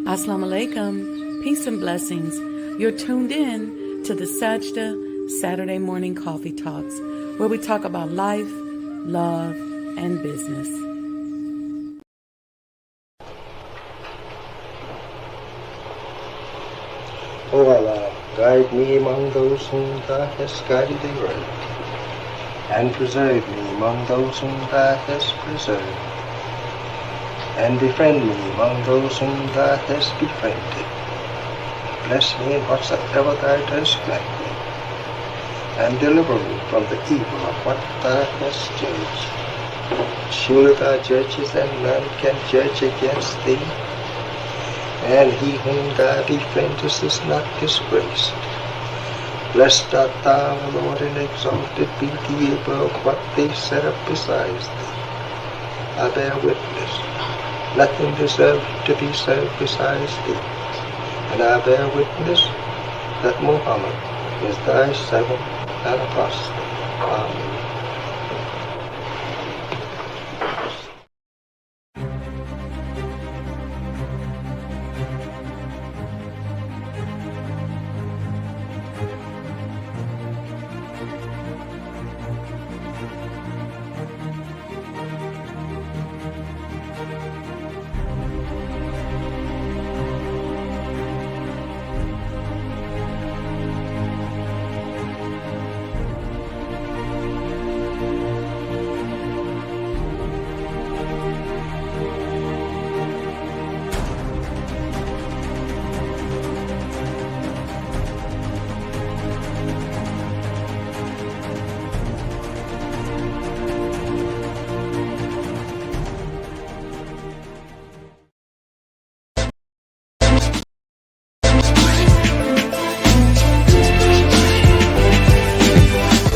Assalamu alaikum, peace and blessings. You're tuned in to the Sajdah Saturday Morning Coffee Talks, where we talk about life, love, and business. O Allah, guide me among those whom Thou hast guided aright, and preserve me among those whom Thou hast preserved, and befriend me among those whom Thou hast befriended. Bless me in whatsoever Thou dost grant me, and deliver me from the evil of what Thou hast judged. Surely Thou judgest, and none can judge against Thee. And he whom Thou befriendest is not disgraced. Blessed art Thou, O Lord, and exalted be Thee above what they set up besides Thee. I bear witness, nothing deserves to be served besides Thee. And I bear witness that Muhammad is Thy servant and apostle. Amen.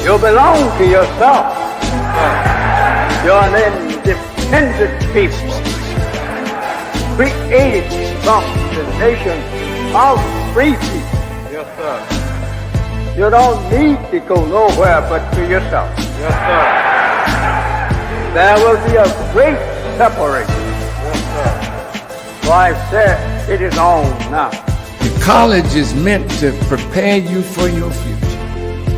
You belong to yourself. You're an independent people, created from the nation of free people. Yes, sir. You don't need to go nowhere but to yourself. Yes, sir. There will be a great separation. Yes, sir. So I said, it is on now. The college is meant to prepare you for your future.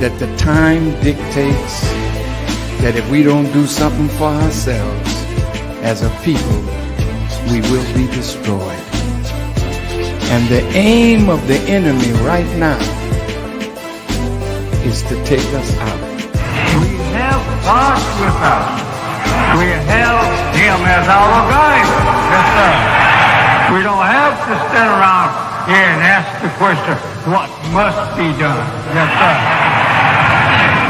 That the time dictates that if we don't do something for ourselves as a people, we will be destroyed. And the aim of the enemy right now is to take us out. We have God with us. We have Him as our guide. Yes, sir. We don't have to stand around here and ask the question, what must be done? Yes, sir.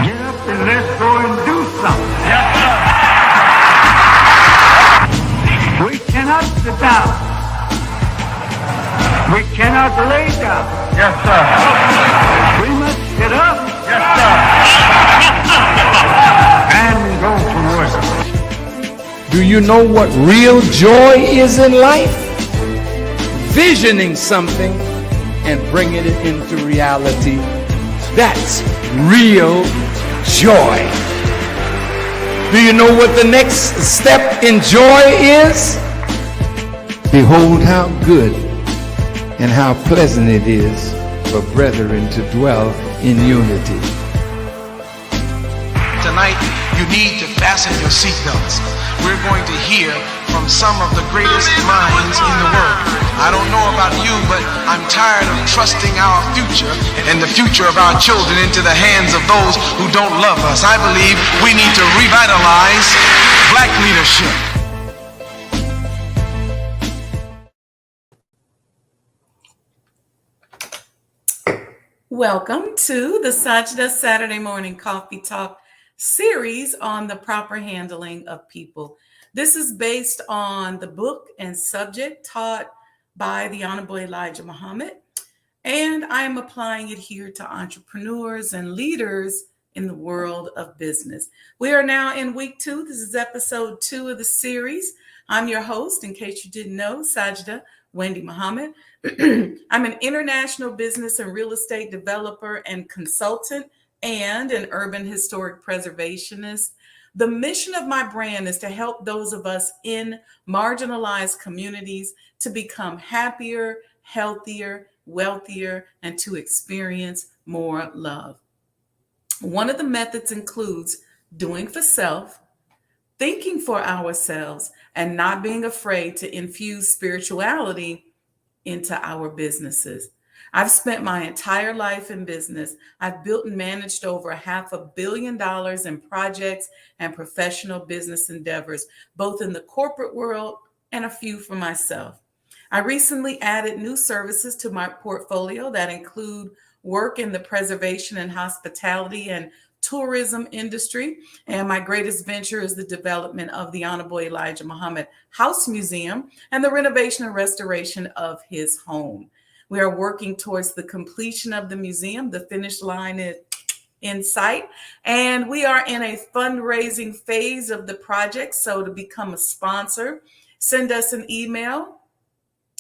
Get up and let's go and do something. Yes, sir. We cannot sit down. We cannot lay down. Yes, sir. We must get up. Yes, sir. And go to work. Do you know what real joy is in life? Visioning something and bringing it into reality. That's real joy. Do you know what the next step in joy is? Behold how good and how pleasant it is for brethren to dwell in unity. Tonight, you need to fasten your seatbelts. We're going to hear from some of the greatest minds in the world. I don't know about you, but I'm tired of trusting our future and the future of our children into the hands of those who don't love us. I believe we need to revitalize black leadership. Welcome to the Sajdah Saturday Morning Coffee Talk series on the proper handling of people. This is based on the book and subject taught by the Honorable Elijah Muhammad, and I am applying it here to entrepreneurs and leaders in the world of business. We are now in week 2. This is episode 2 of the series. I'm your host, in case you didn't know, Sajdah Wendy Muhammad. I'm an international business and real estate developer and consultant and an urban historic preservationist. The mission of my brand is to help those of us in marginalized communities to become happier, healthier, wealthier, and to experience more love. One of the methods includes doing for self, thinking for ourselves, and not being afraid to infuse spirituality into our businesses. I've spent my entire life in business. I've built and managed over $500 million in projects and professional business endeavors, both in the corporate world and a few for myself. I recently added new services to my portfolio that include work in the preservation and hospitality and tourism industry. And my greatest venture is the development of the Honorable Elijah Muhammad House Museum and the renovation and restoration of his home. We are working towards the completion of the museum. The finish line is in sight, and we are in a fundraising phase of the project. So to become a sponsor, send us an email,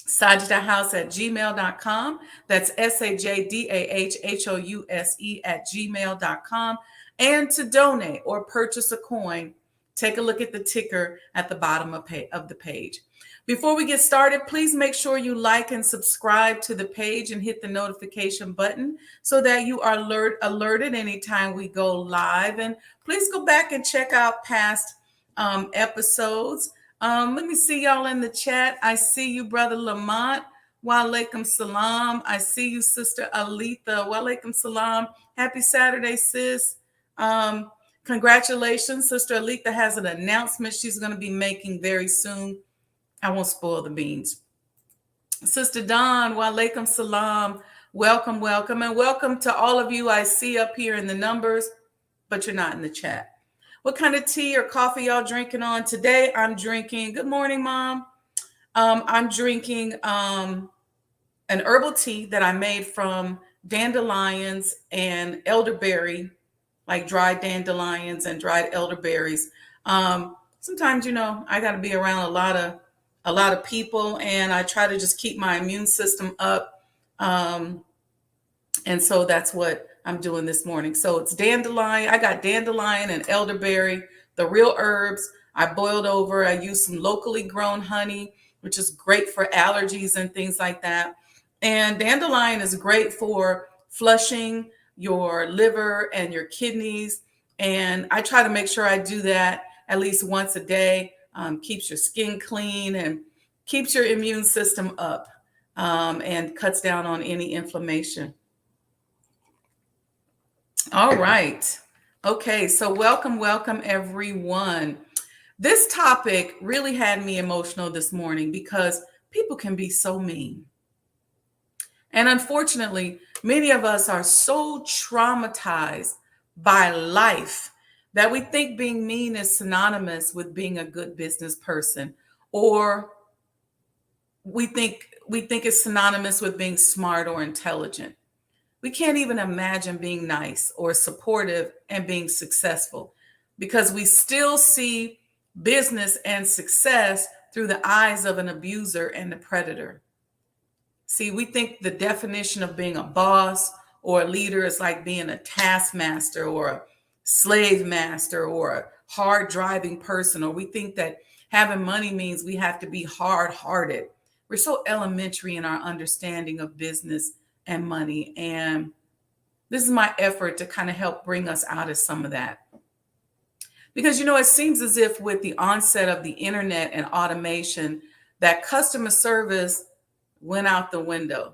sajdahhouse@gmail.com. That's SAJDAHHOUSE@gmail.com. And to donate or purchase a coin, take a look at the ticker at the bottom of the page. Before we get started, please make sure you like and subscribe to the page and hit the notification button so that you are alerted anytime we go live. And please go back and check out past episodes. Let me see y'all in the chat. I see you, Brother Lamont. Wa alaikum salam. I see you, Sister Alita. Wa alaikum salam. Happy Saturday, sis. Congratulations. Sister Alita has an announcement she's going to be making very soon. I won't spoil the beans. Sister Dawn, wa alaikum salam. Welcome, welcome. And welcome to all of you I see up here in the numbers, but you're not in the chat. What kind of tea or coffee y'all drinking on today? I'm drinking, good morning, Mom. I'm drinking an herbal tea that I made from dandelions and elderberry, like dried dandelions and dried elderberries. Sometimes, I got to be around a lot of people, and I try to just keep my immune system up. And so that's what I'm doing this morning. So it's dandelion. I got dandelion and elderberry, the real herbs. I boiled over. I used some locally grown honey, which is great for allergies and things like that. And dandelion is great for flushing your liver and your kidneys. And I try to make sure I do that at least once a day. Keeps your skin clean and keeps your immune system up, and cuts down on any inflammation. All right. Okay, so welcome everyone. This topic really had me emotional this morning because people can be so mean. And unfortunately, many of us are so traumatized by life that we think being mean is synonymous with being a good business person, or we think it's synonymous with being smart or intelligent. We can't even imagine being nice or supportive and being successful because we still see business and success through the eyes of an abuser and a predator. See, we think the definition of being a boss or a leader is like being a taskmaster or a slave master or a hard driving person, or we think that having money means we have to be hard-hearted. We're so elementary in our understanding of business and money. And this is my effort to kind of help bring us out of some of that. Because, it seems as if with the onset of the internet and automation, that customer service went out the window.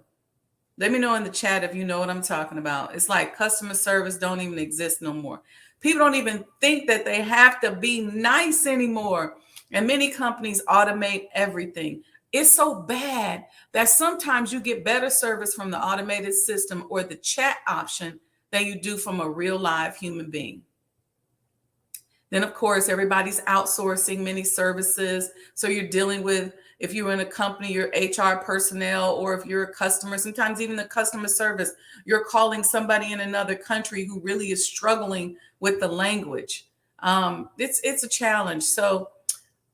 Let me know in the chat if you know what I'm talking about. It's like customer service don't even exist no more. People don't even think that they have to be nice anymore. And many companies automate everything. It's so bad that sometimes you get better service from the automated system or the chat option than you do from a real live human being. Then, of course, everybody's outsourcing many services. So you're dealing with, if you're in a company, your HR personnel, or if you're a customer, sometimes even the customer service, you're calling somebody in another country who really is struggling with the language. It's a challenge. So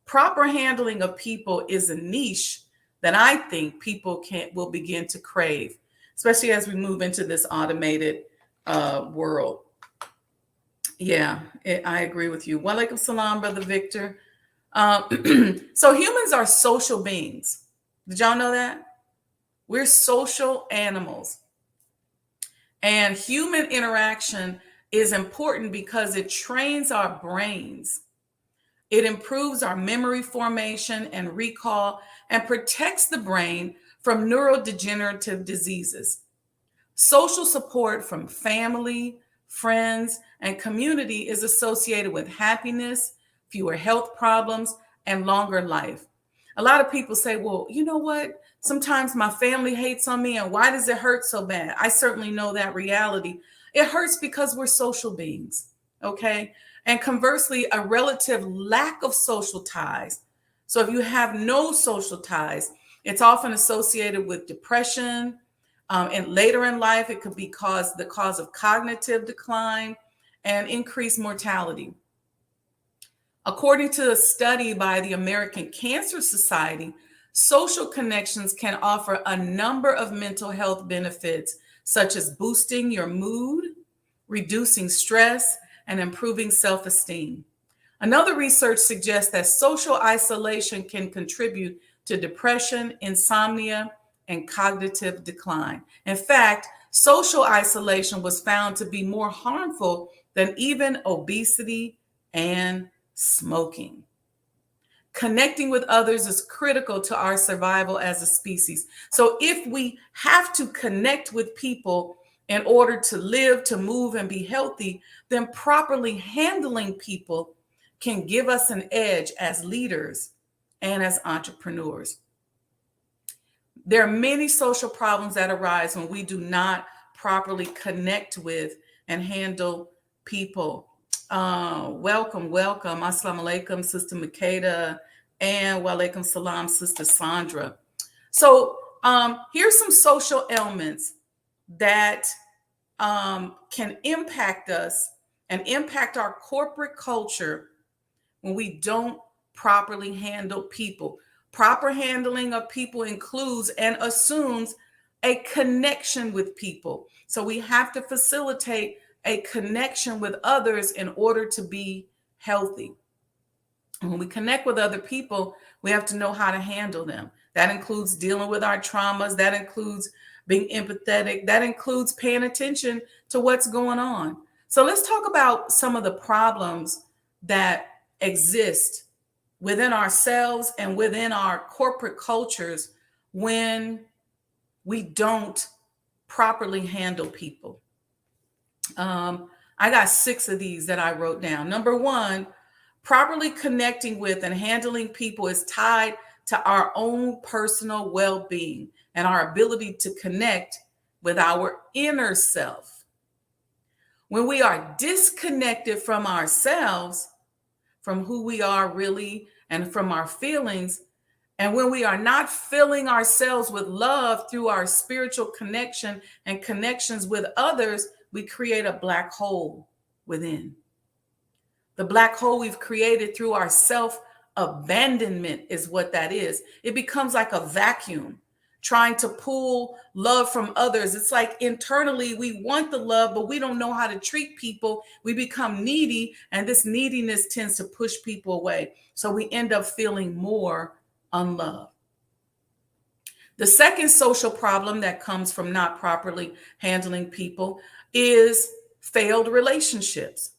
proper handling of people is a niche that I think people will begin to crave, especially as we move into this automated world. Yeah, I agree with you. Walaikum salam, Brother Victor. So humans are social beings. Did y'all know that? We're social animals. And human interaction is important because it trains our brains. It improves our memory formation and recall and protects the brain from neurodegenerative diseases. Social support from family, friends, and community is associated with happiness, fewer health problems, and longer life. A lot of people say, well, you know what? Sometimes my family hates on me, and why does it hurt so bad? I certainly know that reality. It hurts because we're social beings, okay? And conversely, a relative lack of social ties. So if you have no social ties, it's often associated with depression, and later in life, it could be the cause of cognitive decline and increased mortality. According to a study by the American Cancer Society, social connections can offer a number of mental health benefits, such as boosting your mood, reducing stress, and improving self-esteem. Another research suggests that social isolation can contribute to depression, insomnia, and cognitive decline. In fact, social isolation was found to be more harmful than even obesity and smoking. Connecting with others is critical to our survival as a species. So if we have to connect with people in order to live, to move, and be healthy, then properly handling people can give us an edge as leaders and as entrepreneurs. There are many social problems that arise when we do not properly connect with and handle people. Welcome. Assalamu alaikum, Sister Makeda, and wa alaikum salam, Sister Sandra. So here's some social ailments that can impact us and impact our corporate culture when we don't properly handle people. Proper handling of people includes and assumes a connection with people. So we have to facilitate a connection with others in order to be healthy. And when we connect with other people, we have to know how to handle them. That includes dealing with our traumas. That includes being empathetic. That includes paying attention to what's going on. So let's talk about some of the problems that exist within ourselves and within our corporate cultures when we don't properly handle people. I got 6 of these that I wrote down. Number 1, properly connecting with and handling people is tied to our own personal well-being and our ability to connect with our inner self. When we are disconnected from ourselves, from who we are really, and from our feelings, and when we are not filling ourselves with love through our spiritual connection and connections with others, we create a black hole within. The black hole we've created through our self-abandonment is what that is. It becomes like a vacuum, trying to pull love from others. It's like internally we want the love, but we don't know how to treat people. We become needy, and this neediness tends to push people away. So we end up feeling more unloved. The second social problem that comes from not properly handling people is failed relationships.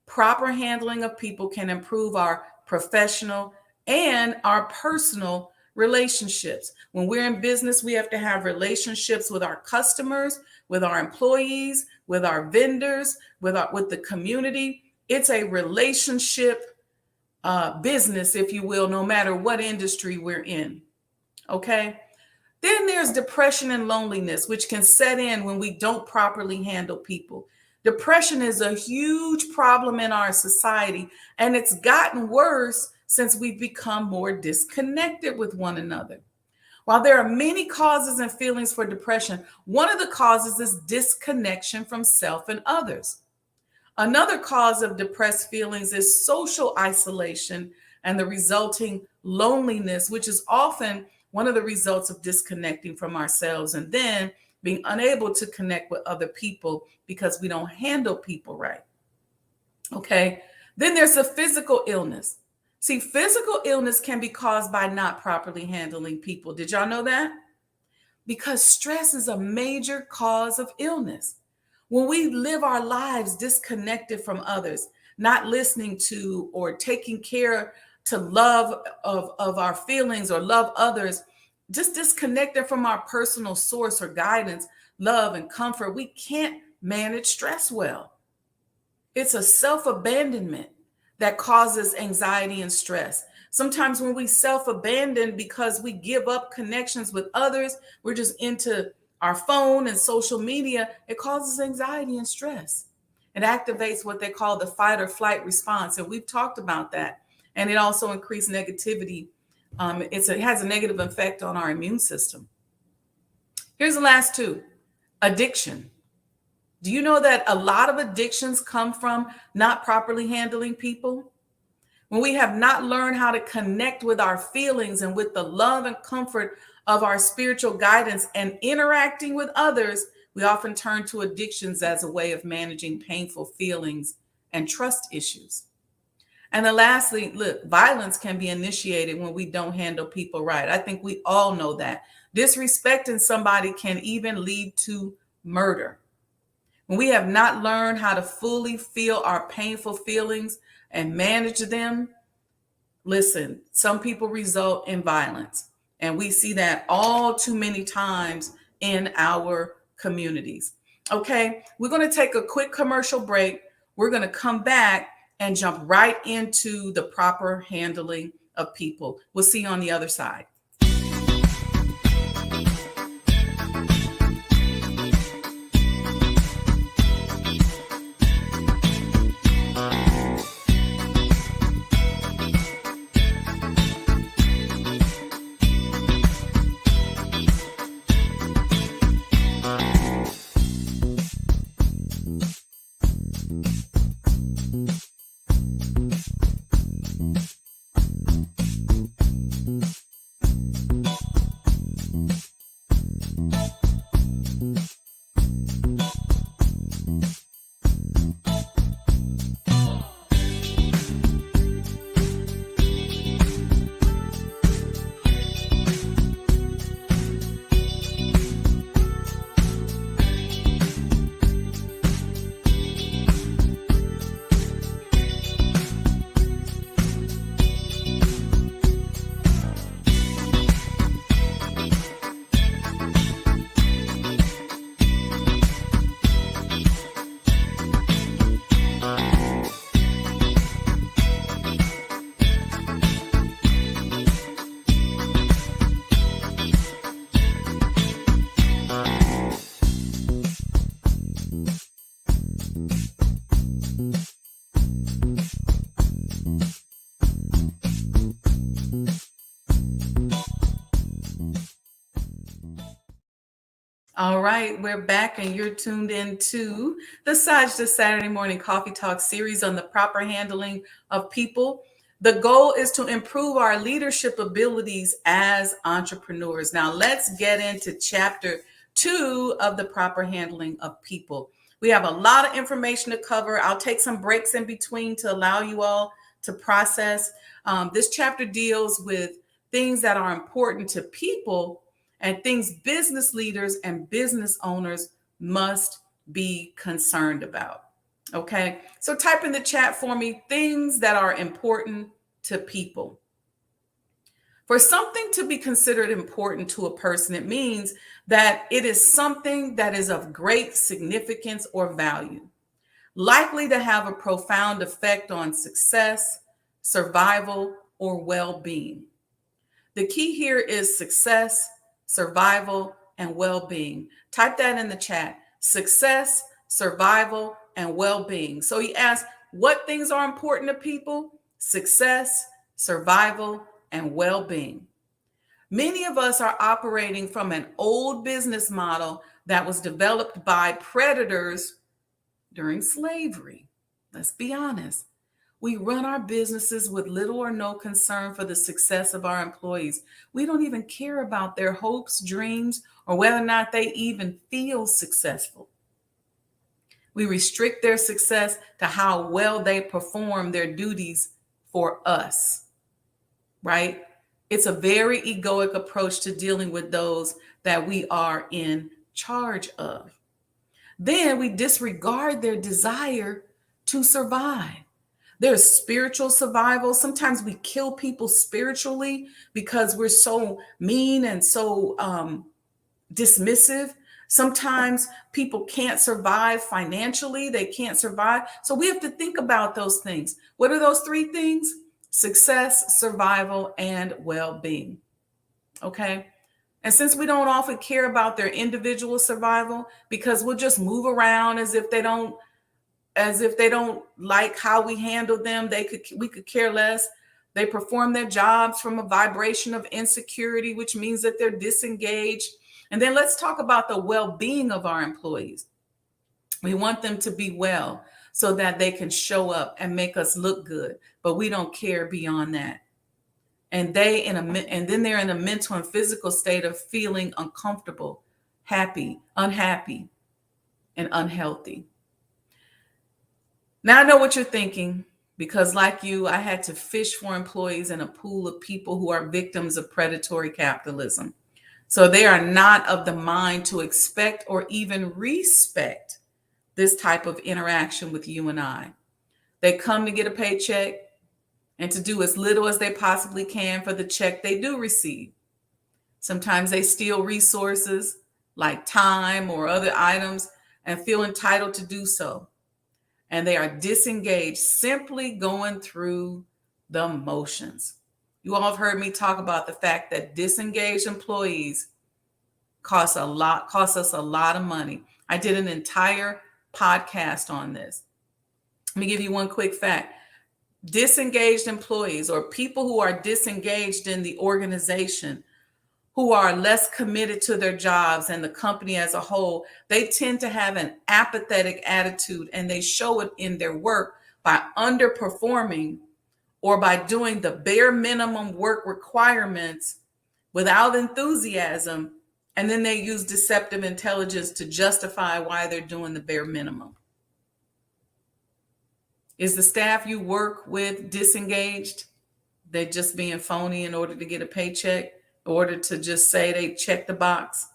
Proper handling of people can improve our professional and our personal relationships. When we're in business, we have to have relationships with our customers, with our employees, with our vendors, with the community. It's a relationship business, if you will, no matter what industry we're in. Okay. Then there's depression and loneliness, which can set in when we don't properly handle people. Depression is a huge problem in our society, and it's gotten worse since we've become more disconnected with one another. While there are many causes and feelings for depression, one of the causes is disconnection from self and others. Another cause of depressed feelings is social isolation and the resulting loneliness, which is often one of the results of disconnecting from ourselves and then being unable to connect with other people because we don't handle people right. Okay. Then there's the physical illness. See, physical illness can be caused by not properly handling people. Did y'all know that? Because stress is a major cause of illness. When we live our lives disconnected from others, not listening to or taking care to love of our feelings or love others, just disconnected from our personal source or guidance, love and comfort, we can't manage stress well. It's a self-abandonment that causes anxiety and stress. Sometimes when we self-abandon because we give up connections with others, we're just into our phone and social media, it causes anxiety and stress. It activates what they call the fight or flight response. And we've talked about that. And it also increased negativity. It has a negative effect on our immune system. Here's the last two: addiction. Do you know that a lot of addictions come from not properly handling people? When we have not learned how to connect with our feelings and with the love and comfort of our spiritual guidance and interacting with others, we often turn to addictions as a way of managing painful feelings and trust issues. And then lastly, look, violence can be initiated when we don't handle people right. I think we all know that. Disrespecting somebody can even lead to murder. When we have not learned how to fully feel our painful feelings and manage them, listen, some people result in violence. And we see that all too many times in our communities. Okay, we're going to take a quick commercial break. We're going to come back and jump right into the proper handling of people. We'll see you on the other side. All right, we're back and you're tuned into the Sajdah Saturday Morning Coffee Talk series on the proper handling of people. The goal is to improve our leadership abilities as entrepreneurs. Now, let's get into chapter 2 of the proper handling of people. We have a lot of information to cover. I'll take some breaks in between to allow you all to process. This chapter deals with things that are important to people and things business leaders and business owners must be concerned about. Okay, so type in the chat for me things that are important to people. For something to be considered important to a person, it means that it is something that is of great significance or value, likely to have a profound effect on success, survival, or well-being. The key here is success, survival, and well-being. Type that in the chat. Success, survival, and well-being. So he asked, what things are important to people? Success, survival, and well-being. Many of us are operating from an old business model that was developed by predators during slavery. Let's be honest. We run our businesses with little or no concern for the success of our employees. We don't even care about their hopes, dreams, or whether or not they even feel successful. We restrict their success to how well they perform their duties for us, right? It's a very egoic approach to dealing with those that we are in charge of. Then we disregard their desire to survive. There's spiritual survival. Sometimes we kill people spiritually because we're so mean and so dismissive. Sometimes people can't survive financially. They can't survive. So we have to think about those things. What are those three things? Success, survival, and well-being. Okay. And since we don't often care about their individual survival, because we'll just move around as if they don't like how we handle them, we could care less. They perform their jobs from a vibration of insecurity, which means that they're disengaged. And then let's talk about the well-being of our employees. We want them to be well so that they can show up and make us look good, but we don't care beyond that. And then they're in a mental and physical state of feeling uncomfortable, happy, unhappy, and unhealthy. Now I know what you're thinking, because like you, I had to fish for employees in a pool of people who are victims of predatory capitalism. So they are not of the mind to expect or even respect this type of interaction with you and I. They come to get a paycheck and to do as little as they possibly can for the check they do receive. Sometimes they steal resources like time or other items and feel entitled to do so. And they are disengaged, simply going through the motions. You all have heard me talk about the fact that disengaged employees cost us a lot of money. I did an entire podcast on this. Let me give you one quick fact. Disengaged employees, or people who are disengaged in the organization, who are less committed to their jobs and the company as a whole, they tend to have an apathetic attitude, and they show it in their work by underperforming or by doing the bare minimum work requirements without enthusiasm. And then they use deceptive intelligence to justify why they're doing the bare minimum. Is the staff you work with disengaged? They're just being phony in order to get a paycheck, in order to just say they check the box?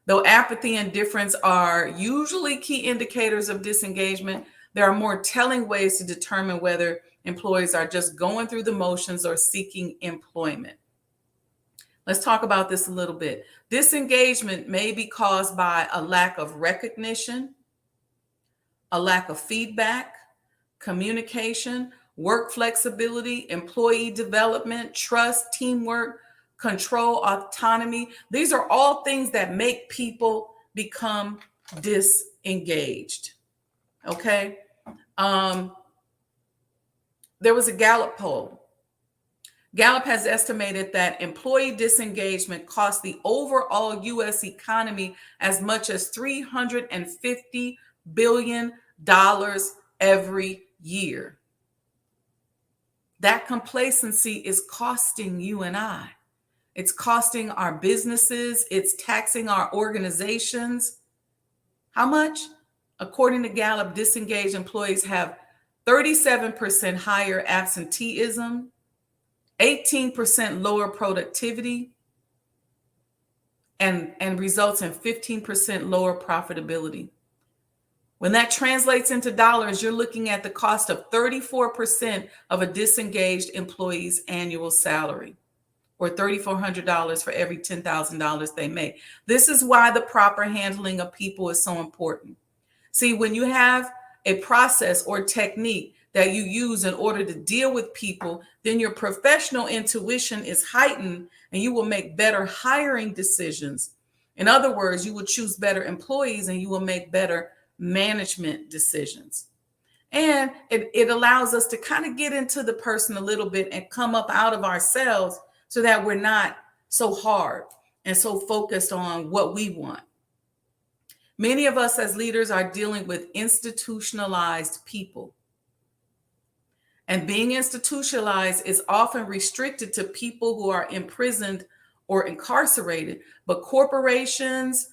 Though apathy and indifference are usually key indicators of disengagement, there are more telling ways to determine whether employees are just going through the motions or seeking employment. Let's talk about this a little bit. Disengagement may be caused by a lack of recognition, a lack of feedback, communication, work flexibility, employee development, trust, teamwork, control, autonomy. These are all things that make people become disengaged. Okay. There was a Gallup poll. Gallup has estimated that employee disengagement costs the overall U.S. economy as much as $350 billion every year. That complacency is costing you and I. It's costing our businesses. It's taxing our organizations. How much? According to Gallup, disengaged employees have 37% higher absenteeism, 18% lower productivity, and results in 15% lower profitability. When that translates into dollars, you're looking at the cost of 34% of a disengaged employee's annual salary, or $3,400 for every $10,000 they make. This is why the proper handling of people is so important. See, when you have a process or technique that you use in order to deal with people, then your professional intuition is heightened and you will make better hiring decisions. In other words, you will choose better employees and you will make better management decisions. And it allows us to kind of get into the person a little bit and come up out of ourselves so that we're not so hard and so focused on what we want. Many of us as leaders are dealing with institutionalized people. And being institutionalized is often restricted to people who are imprisoned or incarcerated. But corporations,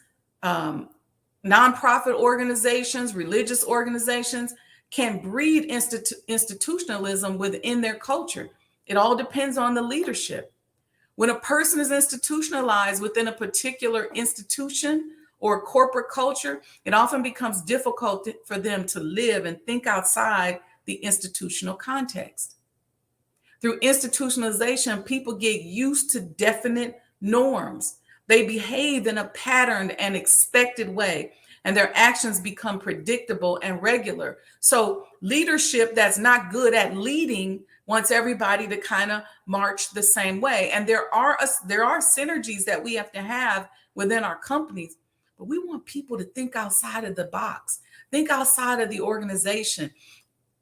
Nonprofit organizations, religious organizations can breed institutionalism within their culture. It all depends on the leadership. When a person is institutionalized within a particular institution or corporate culture, it often becomes difficult for them to live and think outside the institutional context. Through institutionalization, people get used to definite norms. They behave in a patterned and expected way, and their actions become predictable and regular. So leadership that's not good at leading wants everybody to kind of march the same way. And there are synergies that we have to have within our companies, but we want people to think outside of the box, think outside of the organization.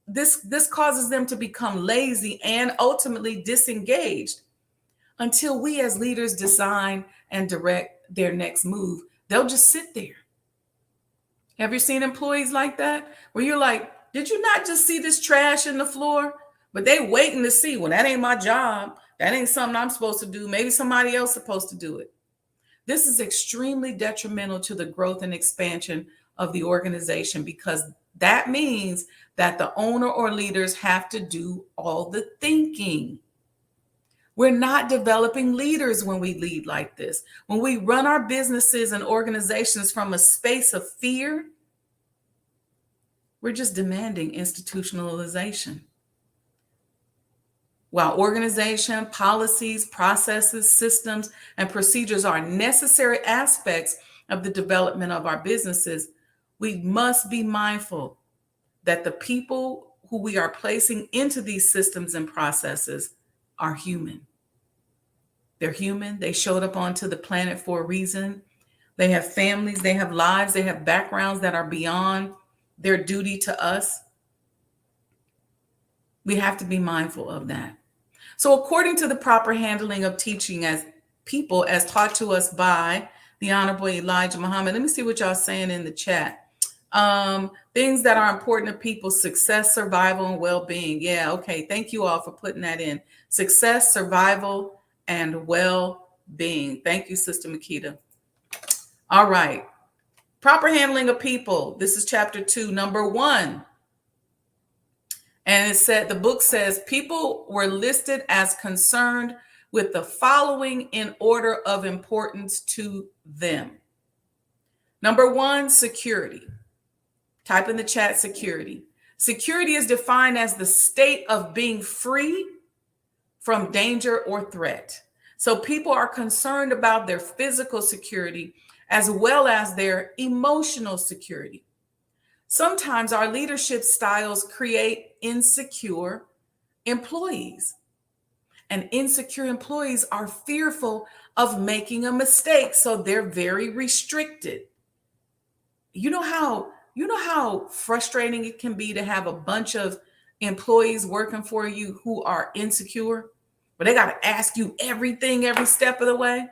This causes them to become lazy and ultimately disengaged. Until we as leaders design and direct their next move, they'll just sit there. Have you seen employees like that? Where you're like, did you not just see this trash in the floor? But they waiting to see, well, that ain't my job. That ain't something I'm supposed to do. Maybe somebody else is supposed to do it. This is extremely detrimental to the growth and expansion of the organization, because that means that the owner or leaders have to do all the thinking. We're not developing leaders when we lead like this. When we run our businesses and organizations from a space of fear, we're just demanding institutionalization. While organization, policies, processes, systems, and procedures are necessary aspects of the development of our businesses, we must be mindful that the people who we are placing into these systems and processes are human. They're human. They showed up onto the planet for a reason. They have families, they have lives, they have backgrounds that are beyond their duty to us. We have to be mindful of that. So according to the proper handling of teaching as people, as taught to us by the Honorable Elijah Muhammad, let me see what y'all saying in the chat. Things that are important to people's success, survival, and well-being. Yeah, okay. Thank you all for putting that in. Success, survival, and well-being. Thank you, Sister Makita. All right. Proper handling of people. This is chapter 2, number 1. And it said, the book says, people were listed as concerned with the following in order of importance to them. Number 1, security. Type in the chat, security. Security is defined as the state of being free from danger or threat. So people are concerned about their physical security as well as their emotional security. Sometimes our leadership styles create insecure employees. And insecure employees are fearful of making a mistake, so they're very restricted. You know how frustrating it can be to have a bunch of employees working for you who are insecure, but they got to ask you everything every step of the way?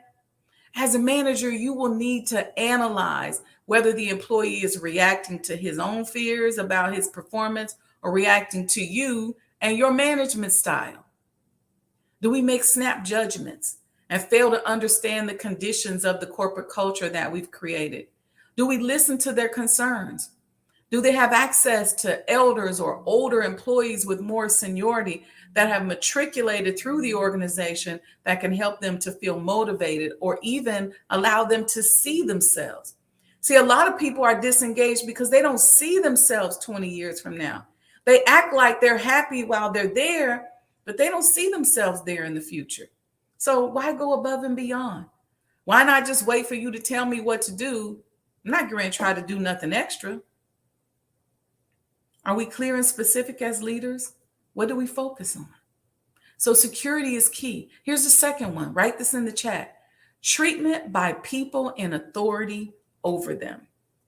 As a manager, you will need to analyze whether the employee is reacting to his own fears about his performance or reacting to you and your management style. Do we make snap judgments and fail to understand the conditions of the corporate culture that we've created? Do we listen to their concerns? Do they have access to elders or older employees with more seniority that have matriculated through the organization that can help them to feel motivated or even allow them to see themselves? See, a lot of people are disengaged because they don't see themselves 20 years from now. They act like they're happy while they're there, but they don't see themselves there in the future. So why go above and beyond? Why not just wait for you to tell me what to do? I'm not going to try to do nothing extra. Are we clear and specific as leaders? What do we focus on? So security is key. Here's the second one. Write this in the chat. Treatment by people in authority over them.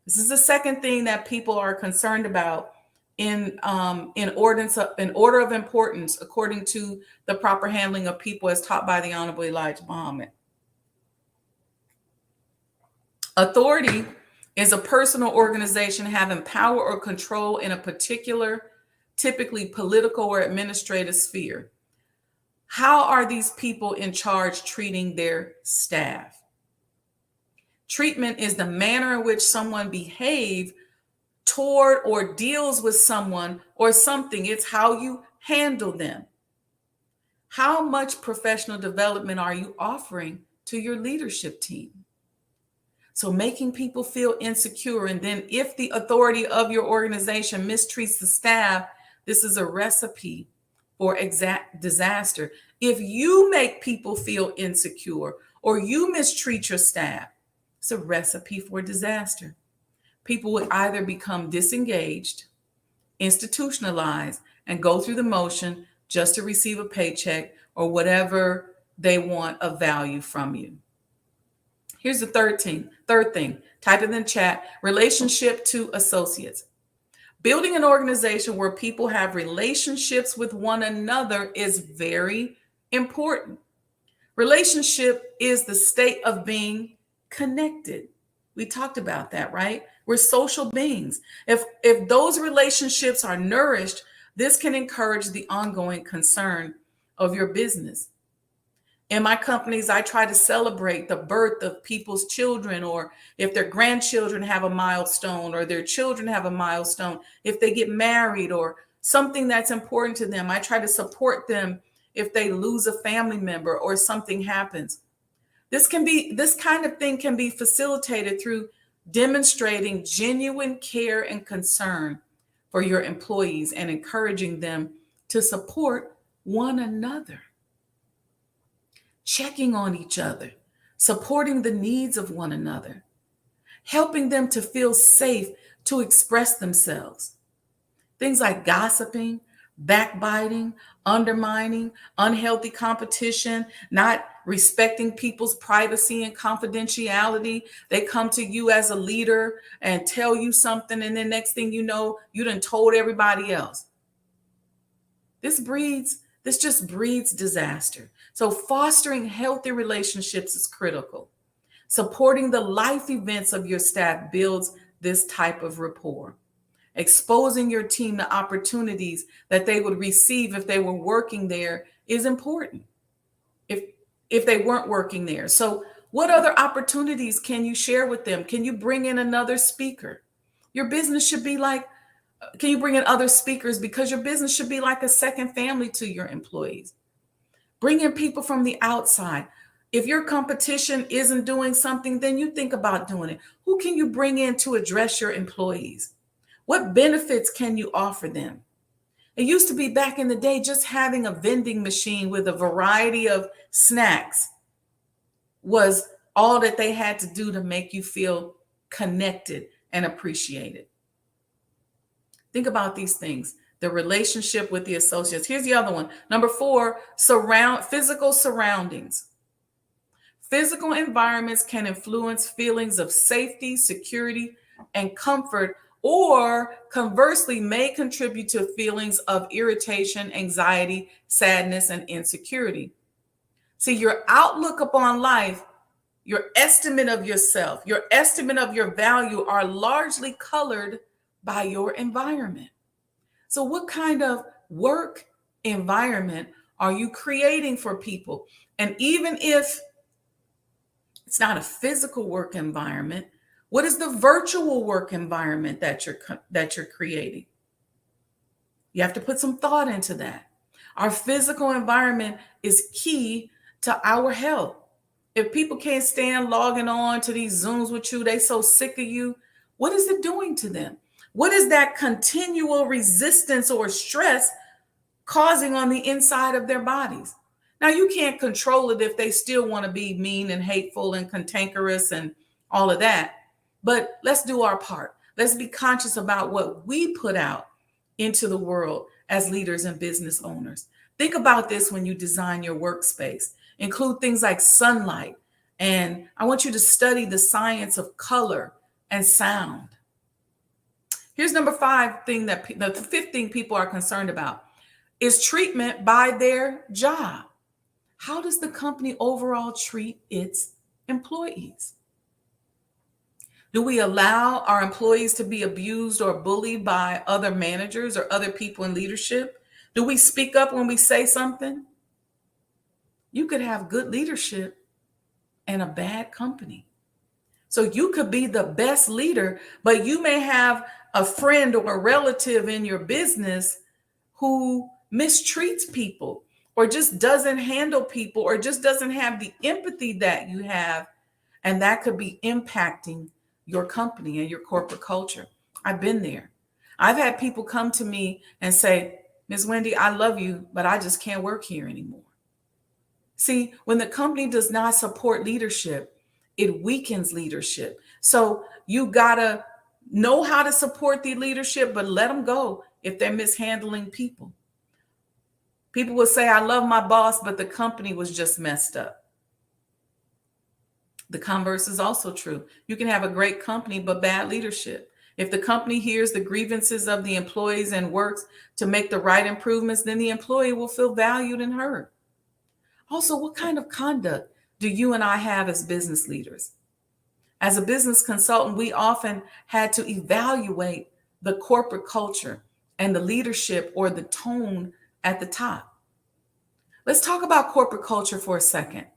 This is the second thing that people are concerned about in order of importance, according to the proper handling of people as taught by the Honorable Elijah Muhammad. Authority is a person or organization having power or control in a particular, typically political or administrative sphere. How are these people in charge treating their staff? Treatment is the manner in which someone behaves toward or deals with someone or something. It's how you handle them. How much professional development are you offering to your leadership team? So making people feel insecure. And then if the authority of your organization mistreats the staff, this is a recipe for exact disaster. If you make people feel insecure or you mistreat your staff, it's a recipe for disaster. People would either become disengaged, institutionalized, and go through the motion just to receive a paycheck or whatever they want of value from you. Here's the third thing. Type it in the chat. Relationship to associates. Building an organization where people have relationships with one another is very important. Relationship is the state of being connected. We talked about that, right? We're social beings. If those relationships are nourished, this can encourage the ongoing concern of your business. In my companies, I try to celebrate the birth of people's children, or if their grandchildren have a milestone or their children have a milestone, if they get married or something that's important to them. I try to support them if they lose a family member or something happens. This kind of thing can be facilitated through demonstrating genuine care and concern for your employees and encouraging them to support one another. Checking on each other, supporting the needs of one another, helping them to feel safe to express themselves. Things like gossiping, backbiting, undermining, unhealthy competition, not respecting people's privacy and confidentiality. They come to you as a leader and tell you something, and then next thing you know, you done told everybody else. This just breeds disaster. So fostering healthy relationships is critical. Supporting the life events of your staff builds this type of rapport. Exposing your team to opportunities that they would receive if they were working there is important. If they weren't working there. So what other opportunities can you share with them? Can you bring in another speaker? Your business should be like, can you bring in other speakers? Because your business should be like a second family to your employees. Bring in people from the outside. If your competition isn't doing something, then you think about doing it. Who can you bring in to address your employees? What benefits can you offer them? It used to be back in the day, just having a vending machine with a variety of snacks was all that they had to do to make you feel connected and appreciated. Think about these things. The relationship with the associates. Here's the other one. Number 4, physical surroundings. Physical environments can influence feelings of safety, security, and comfort, or conversely may contribute to feelings of irritation, anxiety, sadness, and insecurity. See, your outlook upon life, your estimate of yourself, your estimate of your value are largely colored by your environment. So what kind of work environment are you creating for people? And even if it's not a physical work environment, what is the virtual work environment that you're creating? You have to put some thought into that. Our physical environment is key to our health. If people can't stand logging on to these Zooms with you, they so sick of you, what is it doing to them? What is that continual resistance or stress causing on the inside of their bodies? Now, you can't control it if they still want to be mean and hateful and cantankerous and all of that. But let's do our part. Let's be conscious about what we put out into the world as leaders and business owners. Think about this when you design your workspace. Include things like sunlight. And I want you to study the science of color and sound. Here's number 5 thing that the 5th thing people are concerned about is treatment by their job. How does the company overall treat its employees? Do we allow our employees to be abused or bullied by other managers or other people in leadership? Do we speak up when we say something? You could have good leadership and a bad company. So you could be the best leader, but you may have a friend or a relative in your business who mistreats people or just doesn't handle people or just doesn't have the empathy that you have. And that could be impacting your company and your corporate culture. I've been there. I've had people come to me and say, Ms. Wendy, I love you, but I just can't work here anymore. See, when the company does not support leadership, it weakens leadership. So you gotta know how to support the leadership, but let them go if they're mishandling people. People will say, I love my boss, but the company was just messed up. The converse is also true. You can have a great company, but bad leadership. If the company hears the grievances of the employees and works to make the right improvements, then the employee will feel valued and heard. Also, what kind of conduct do you and I have as business leaders? As a business consultant, we often had to evaluate the corporate culture and the leadership or the tone at the top. Let's talk about corporate culture for a second.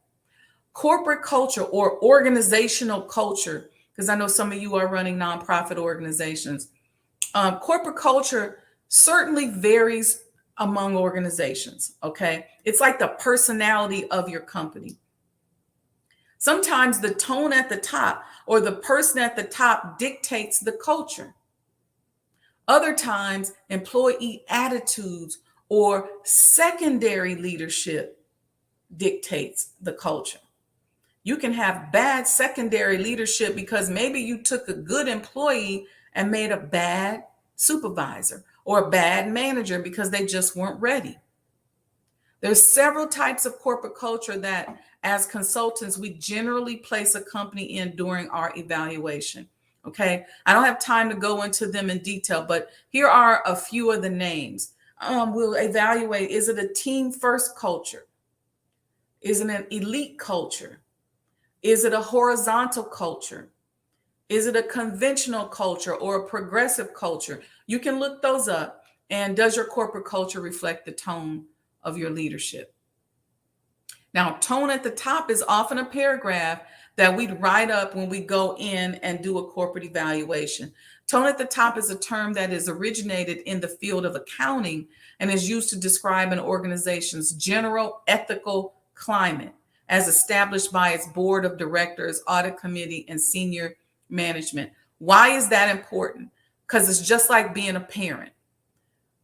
Corporate culture or organizational culture, because I know some of you are running nonprofit organizations. Corporate culture certainly varies among organizations, okay? It's like the personality of your company. Sometimes the tone at the top or the person at the top dictates the culture. Other times, employee attitudes or secondary leadership dictates the culture. You can have bad secondary leadership because maybe you took a good employee and made a bad supervisor or a bad manager because they just weren't ready. There's several types of corporate culture that as consultants, we generally place a company in during our evaluation. Okay. I don't have time to go into them in detail, but here are a few of the names. We'll evaluate, is it a team first culture? Is it an elite culture? Is it a horizontal culture? Is it a conventional culture or a progressive culture? You can look those up. And does your corporate culture reflect the tone of your leadership? Now, tone at the top is often a paragraph that we'd write up when we go in and do a corporate evaluation. Tone at the top is a term that is originated in the field of accounting and is used to describe an organization's general ethical climate as established by its board of directors, audit committee, and senior management. Why is that important? Because it's just like being a parent.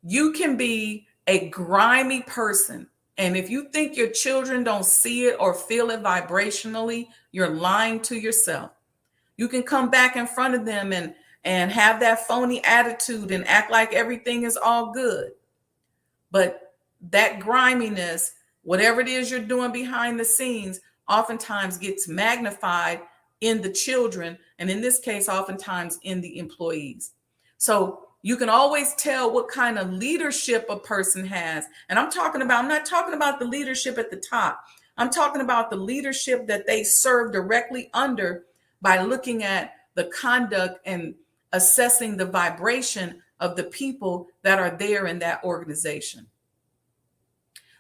You can be a grimy person, and if you think your children don't see it or feel it vibrationally, you're lying to yourself. You can come back in front of them and have that phony attitude and act like everything is all good. But that griminess, whatever it is you're doing behind the scenes, oftentimes gets magnified in the children, and in this case, oftentimes in the employees. So you can always tell what kind of leadership a person has. And I'm not talking about the leadership at the top. I'm talking about the leadership that they serve directly under by looking at the conduct and assessing the vibration of the people that are there in that organization.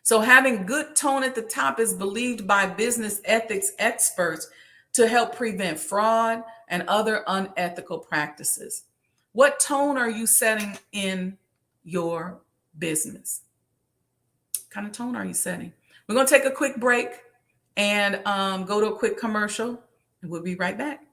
So having good tone at the top is believed by business ethics experts to help prevent fraud and other unethical practices. What tone are you setting in your business? What kind of tone are you setting? We're going to take a quick break and go to a quick commercial, and we'll be right back.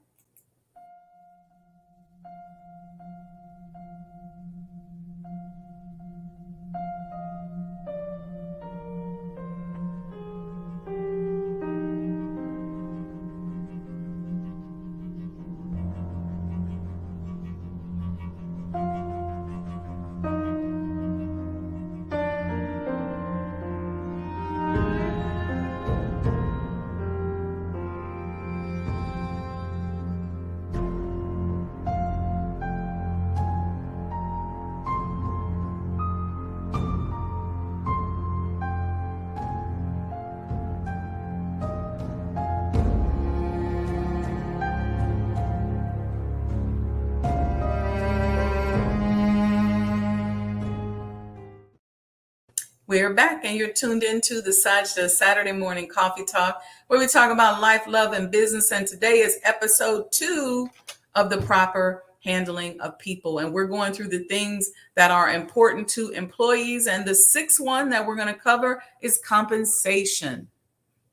We're back, and you're tuned into the Sajdah Saturday Morning Coffee Talk, where we talk about life, love, and business. And today is episode 2 of the proper handling of people. And we're going through the things that are important to employees. And the 6th one that we're going to cover is compensation.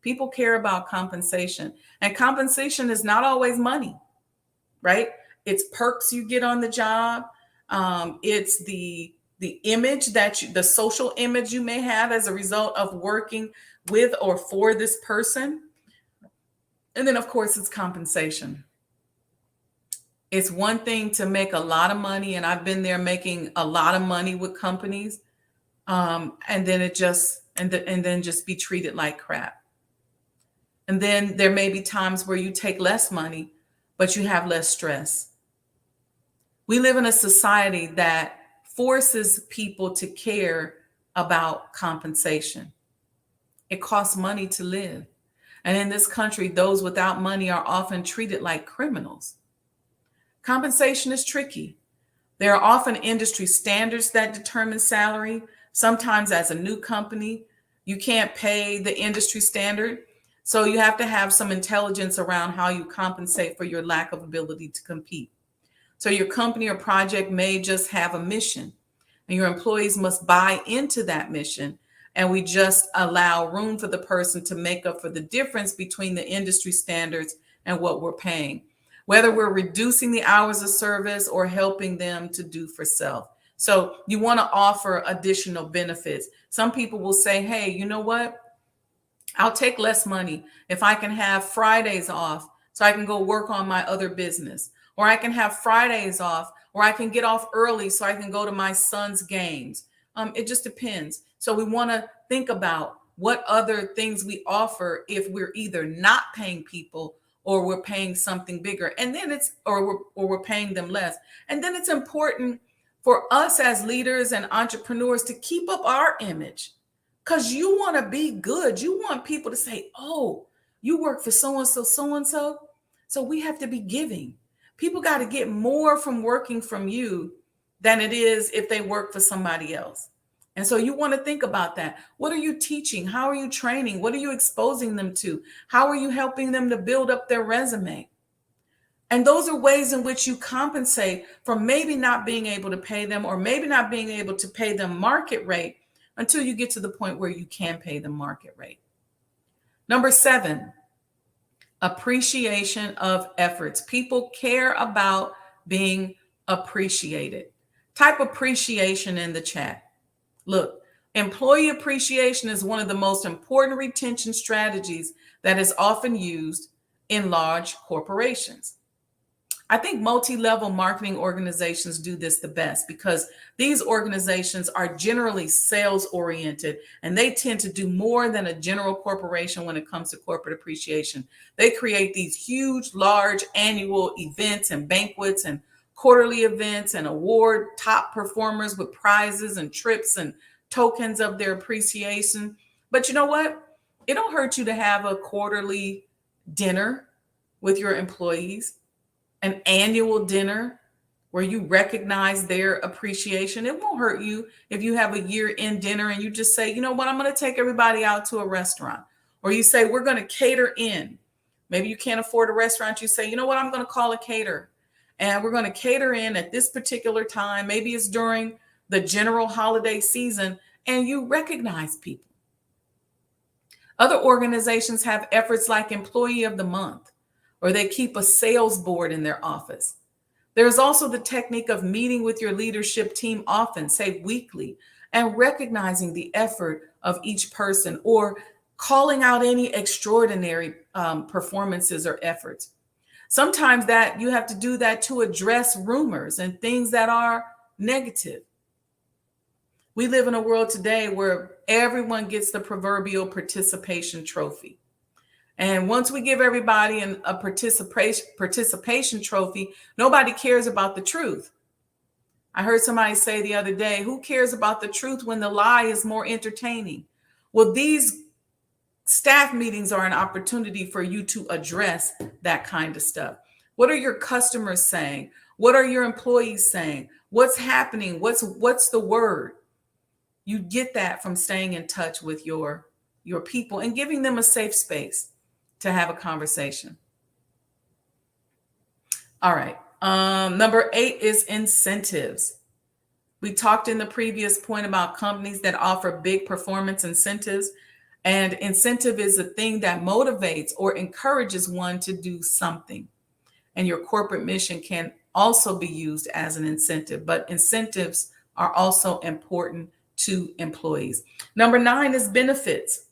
People care about compensation, and compensation is not always money, right? It's perks you get on the job. It's the image the social image you may have as a result of working with or for this person. And then, of course, it's compensation. It's one thing to make a lot of money, and I've been there making a lot of money with companies, and then just be treated like crap. And then there may be times where you take less money, but you have less stress. We live in a society that forces people to care about compensation. It costs money to live. And in this country, those without money are often treated like criminals. Compensation is tricky. There are often industry standards that determine salary. Sometimes as a new company, you can't pay the industry standard. So you have to have some intelligence around how you compensate for your lack of ability to compete. So your company or project may just have a mission, and your employees must buy into that mission. And we just allow room for the person to make up for the difference between the industry standards and what we're paying, whether we're reducing the hours of service or helping them to do for self. So you want to offer additional benefits. Some people will say, hey, you know what? I'll take less money if I can have Fridays off so I can go work on my other business. Or I can have Fridays off, or I can get off early so I can go to my son's games. It just depends. So we want to think about what other things we offer if we're either not paying people or we're paying something bigger. And then we're paying them less. And then it's important for us as leaders and entrepreneurs to keep up our image, because you want to be good. You want people to say, oh, you work for so-and-so, so-and-so. So we have to be giving. People got to get more from working from you than it is if they work for somebody else. And so you want to think about that. What are you teaching? How are you training? What are you exposing them to? How are you helping them to build up their resume? And those are ways in which you compensate for maybe not being able to pay them, or maybe not being able to pay them market rate until you get to the point where you can pay them market rate. Number 7. Appreciation of efforts. People care about being appreciated. Type appreciation in the chat. Look, employee appreciation is one of the most important retention strategies that is often used in large corporations. I think multi-level marketing organizations do this the best, because these organizations are generally sales oriented, and they tend to do more than a general corporation when it comes to corporate appreciation. They create these huge, large annual events and banquets and quarterly events and award top performers with prizes and trips and tokens of their appreciation. But you know what? It don't hurt you to have a quarterly dinner with your employees, an annual dinner where you recognize their appreciation. It won't hurt you if you have a year-end dinner and you just say, you know what, I'm going to take everybody out to a restaurant. Or you say, we're going to cater in. Maybe you can't afford a restaurant. You say, you know what, I'm going to call a caterer. And we're going to cater in at this particular time. Maybe it's during the general holiday season, and you recognize people. Other organizations have efforts like Employee of the Month, or they keep a sales board in their office. There's also the technique of meeting with your leadership team often, say weekly, and recognizing the effort of each person, or calling out any extraordinary performances or efforts. Sometimes that you have to do that to address rumors and things that are negative. We live in a world today where everyone gets the proverbial participation trophy. And once we give everybody a participation trophy, nobody cares about the truth. I heard somebody say the other day, who cares about the truth when the lie is more entertaining? Well, these staff meetings are an opportunity for you to address that kind of stuff. What are your customers saying? What are your employees saying? What's happening? What's the word? You get that from staying in touch with your people and giving them a safe space to have a conversation. All right. Number 8 is incentives. We talked in the previous point about companies that offer big performance incentives. And incentive is a thing that motivates or encourages one to do something. And your corporate mission can also be used as an incentive, but incentives are also important to employees. Number 9 is benefits.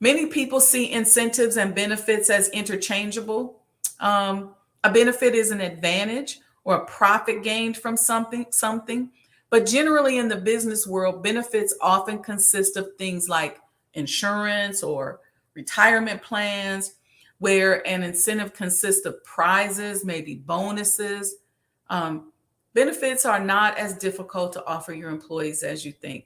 Many people see incentives and benefits as interchangeable. A benefit is an advantage or a profit gained from something. But generally in the business world, benefits often consist of things like insurance or retirement plans, where an incentive consists of prizes, maybe bonuses. Benefits are not as difficult to offer your employees as you think.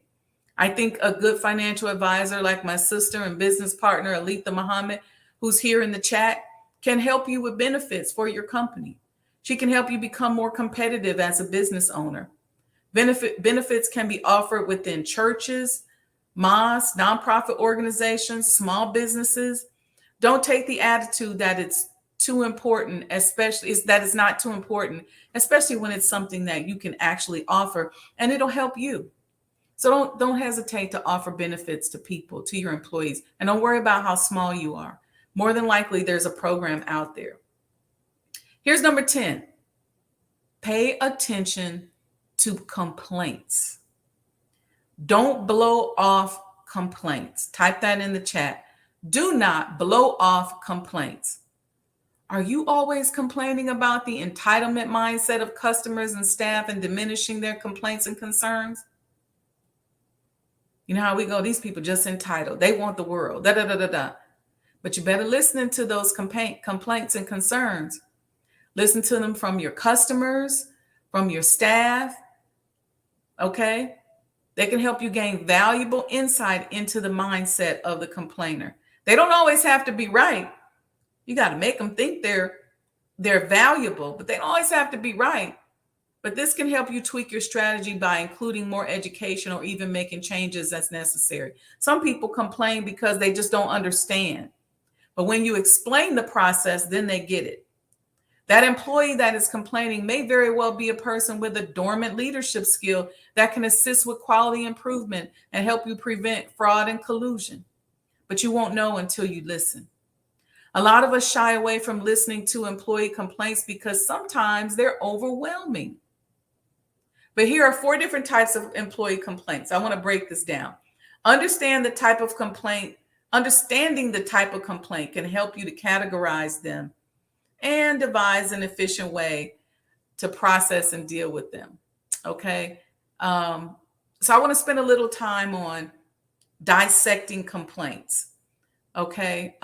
I think a good financial advisor like my sister and business partner, Sajdah Muhammad, who's here in the chat, can help you with benefits for your company. She can help you become more competitive as a business owner. Benefits can be offered within churches, mosques, nonprofit organizations, small businesses. Don't take the attitude that it's too important, especially that it's not too important, especially when it's something that you can actually offer and it'll help you. So don't hesitate to offer benefits to people, to your employees, and don't worry about how small you are. More than likely, there's a program out there. Here's number 10. Pay attention to complaints. Don't blow off complaints. Type that in the chat. Do not blow off complaints. Are you always complaining about the entitlement mindset of customers and staff and diminishing their complaints and concerns? You know how we go, these people just entitled. They want the world, da, da, da, da, da. But you better listen to those complaints and concerns. Listen to them from your customers, from your staff, okay? They can help you gain valuable insight into the mindset of the complainer. They don't always have to be right. You got to make them think they're valuable, but they don't always have to be right. But this can help you tweak your strategy by including more education or even making changes as necessary. Some people complain because they just don't understand. But when you explain the process, then they get it. That employee that is complaining may very well be a person with a dormant leadership skill that can assist with quality improvement and help you prevent fraud and collusion. But you won't know until you listen. A lot of us shy away from listening to employee complaints because sometimes they're overwhelming. But here are 4 different types of employee complaints. I want to break this down. Understanding the type of complaint can help you to categorize them and devise an efficient way to process and deal with them. Okay. So I want to spend a little time on dissecting complaints. Okay.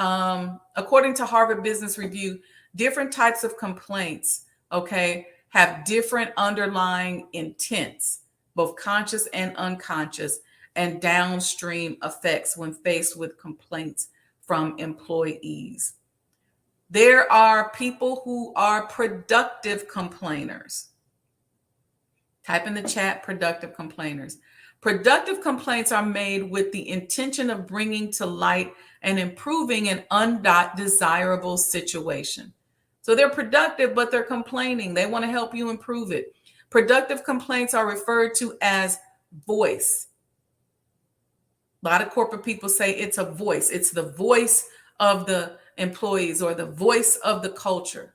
According to Harvard Business Review, different types of complaints, okay, have different underlying intents, both conscious and unconscious, and downstream effects when faced with complaints from employees. There are people who are productive complainers. Type in the chat, productive complainers. Productive complaints are made with the intention of bringing to light and improving an undesirable situation. So they're productive, but they're complaining. They want to help you improve it. Productive complaints are referred to as voice. A lot of corporate people say it's a voice. It's the voice of the employees or the voice of the culture.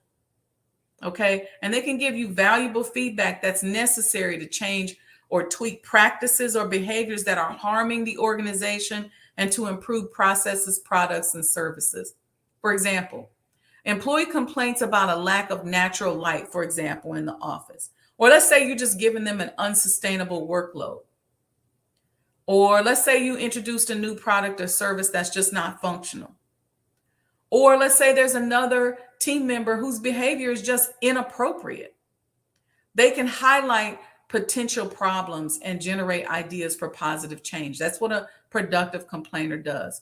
Okay. And they can give you valuable feedback that's necessary to change or tweak practices or behaviors that are harming the organization and to improve processes, products, and services. For example, employee complaints about a lack of natural light, for example, in the office. Or let's say you're just giving them an unsustainable workload. Or let's say you introduced a new product or service that's just not functional. Or let's say there's another team member whose behavior is just inappropriate. They can highlight potential problems and generate ideas for positive change. That's what a productive complainer does.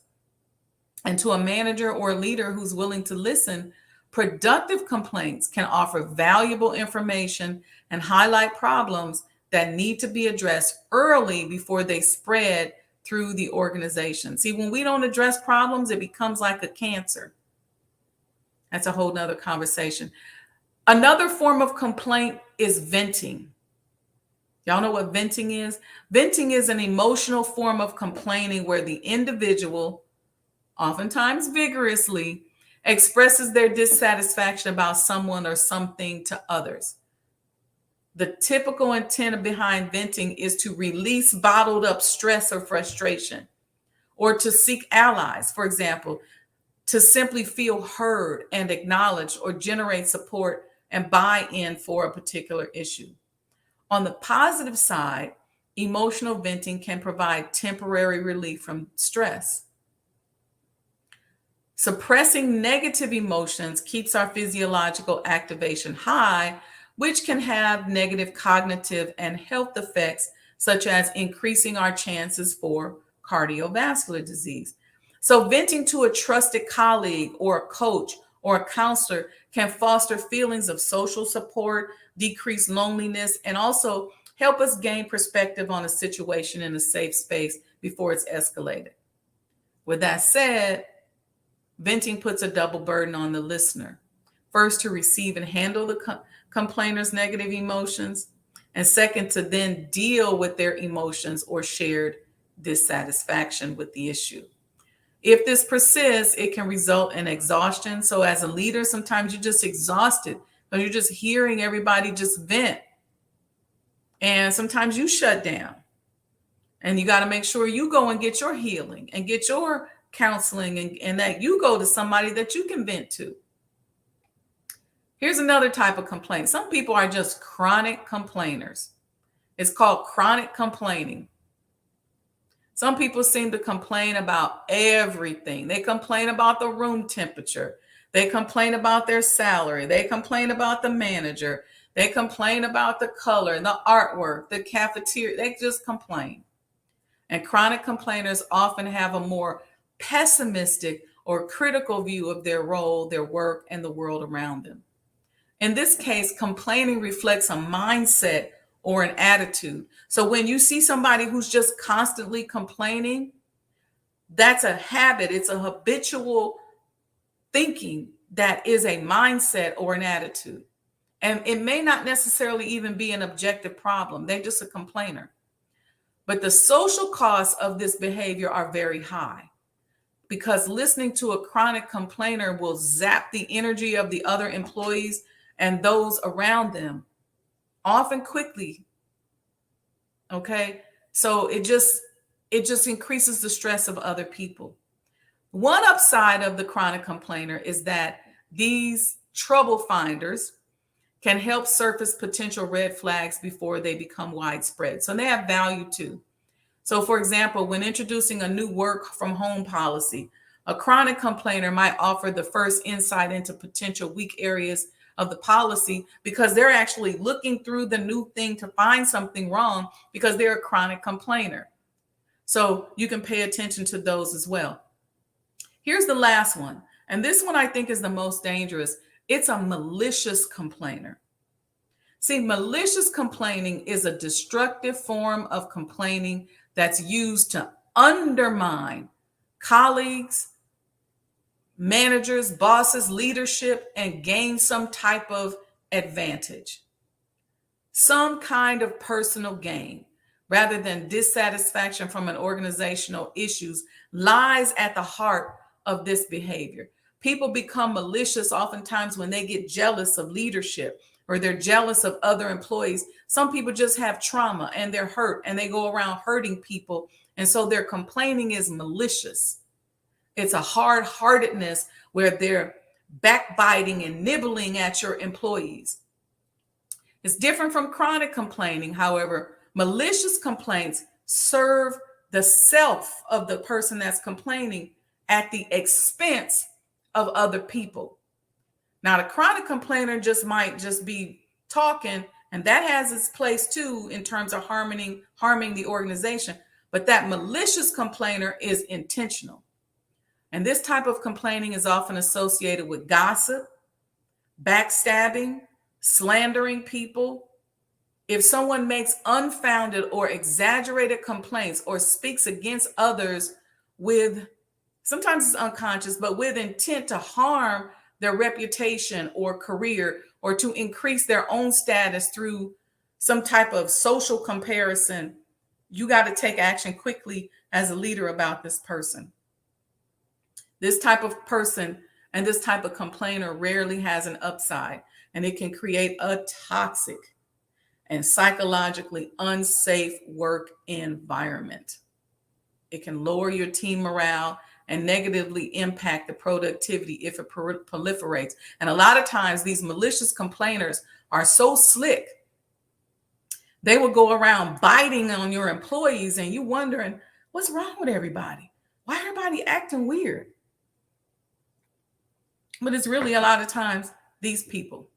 And to a manager or a leader who's willing to listen, productive complaints can offer valuable information and highlight problems that need to be addressed early before they spread through the organization. See, when we don't address problems, it becomes like a cancer. That's a whole nother conversation. Another form of complaint is venting. Y'all know what venting is? Venting is an emotional form of complaining where the individual, oftentimes vigorously, expresses their dissatisfaction about someone or something to others. The typical intent behind venting is to release bottled up stress or frustration, or to seek allies, for example, to simply feel heard and acknowledged, or generate support and buy-in for a particular issue. On the positive side, emotional venting can provide temporary relief from stress. Suppressing negative emotions keeps our physiological activation high, which can have negative cognitive and health effects, such as increasing our chances for cardiovascular disease. So venting to a trusted colleague or a coach or a counselor can foster feelings of social support, decrease loneliness, and also help us gain perspective on a situation in a safe space before it's escalated. With that said, venting puts a double burden on the listener. First, to receive and handle the complainer's negative emotions, and second, to then deal with their emotions or shared dissatisfaction with the issue. If this persists, it can result in exhaustion. So as a leader, sometimes you're just exhausted because you're just hearing everybody just vent. And sometimes you shut down. And you got to make sure you go and get your healing and get your counseling, and that you go to somebody that you can vent to. Here's another type of complaint. Some people are just chronic complainers. It's called chronic complaining. Some people seem to complain about everything. They complain about the room temperature. They complain about their salary. They complain about the manager. They complain about the color, the artwork, the cafeteria. They just complain. And chronic complainers often have a more pessimistic or critical view of their role, their work, and the world around them. In this case, complaining reflects a mindset or an attitude. So when you see somebody who's just constantly complaining, that's a habit. It's a habitual thinking that is a mindset or an attitude. And it may not necessarily even be an objective problem. They're just a complainer. But the social costs of this behavior are very high, because listening to a chronic complainer will zap the energy of the other employees and those around them, often quickly. Okay, so it just increases the stress of other people. One upside of the chronic complainer is that these trouble finders can help surface potential red flags before they become widespread. So they have value too. So for example, when introducing a new work from home policy, a chronic complainer might offer the first insight into potential weak areas of the policy, because they're actually looking through the new thing to find something wrong, because they're a chronic complainer. So you can pay attention to those as well. Here's the last one. And this one I think is the most dangerous. It's a malicious complainer. See, malicious complaining is a destructive form of complaining that's used to undermine colleagues, managers, bosses, leadership, and gain some type of advantage, some kind of personal gain, rather than dissatisfaction from an organizational issues, lies at the heart of this behavior. People become malicious oftentimes when they get jealous of leadership, or they're jealous of other employees. Some people just have trauma and they're hurt, and they go around hurting people. And so their complaining is malicious. It's a hard-heartedness where they're backbiting and nibbling at your employees. It's different from chronic complaining. However, malicious complaints serve the self of the person that's complaining at the expense of other people. Now, the chronic complainer might just be talking, and that has its place too in terms of harming the organization. But that malicious complainer is intentional. And this type of complaining is often associated with gossip, backstabbing, slandering people, If someone makes unfounded or exaggerated complaints or speaks against others with, sometimes it's unconscious, but with intent to harm their reputation or career, or to increase their own status through some type of social comparison, you got to take action quickly as a leader about this person. This type of person and this type of complainer rarely has an upside, and it can create a toxic and psychologically unsafe work environment. It can lower your team morale and negatively impact the productivity if it proliferates. And a lot of times these malicious complainers are so slick, they will go around biting on your employees and you wondering, what's wrong with everybody? Why everybody acting weird? But it's really a lot of times these people.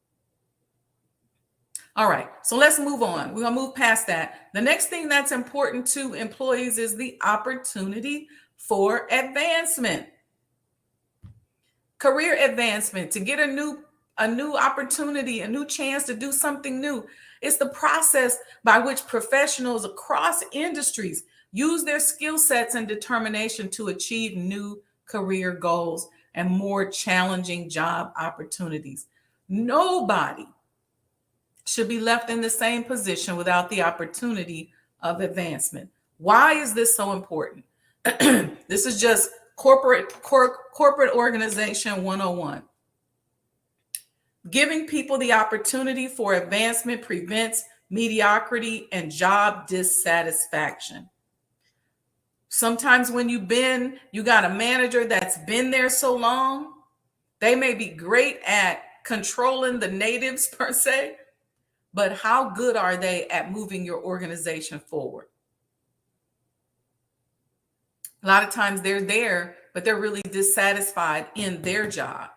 All right, so let's move on. We're gonna move past that. The next thing that's important to employees is the opportunity for advancement. Career advancement, to get a new opportunity, a new chance to do something new. It's the process by which professionals across industries use their skill sets and determination to achieve new career goals and more challenging job opportunities. Nobody should be left in the same position without the opportunity of advancement. Why is this so important? This is just corporate organization 101. Giving people the opportunity for advancement prevents mediocrity and job dissatisfaction. Sometimes when you got a manager that's been there so long, they may be great at controlling the natives per se, but how good are they at moving your organization forward? A lot of times they're there, but they're really dissatisfied in their job.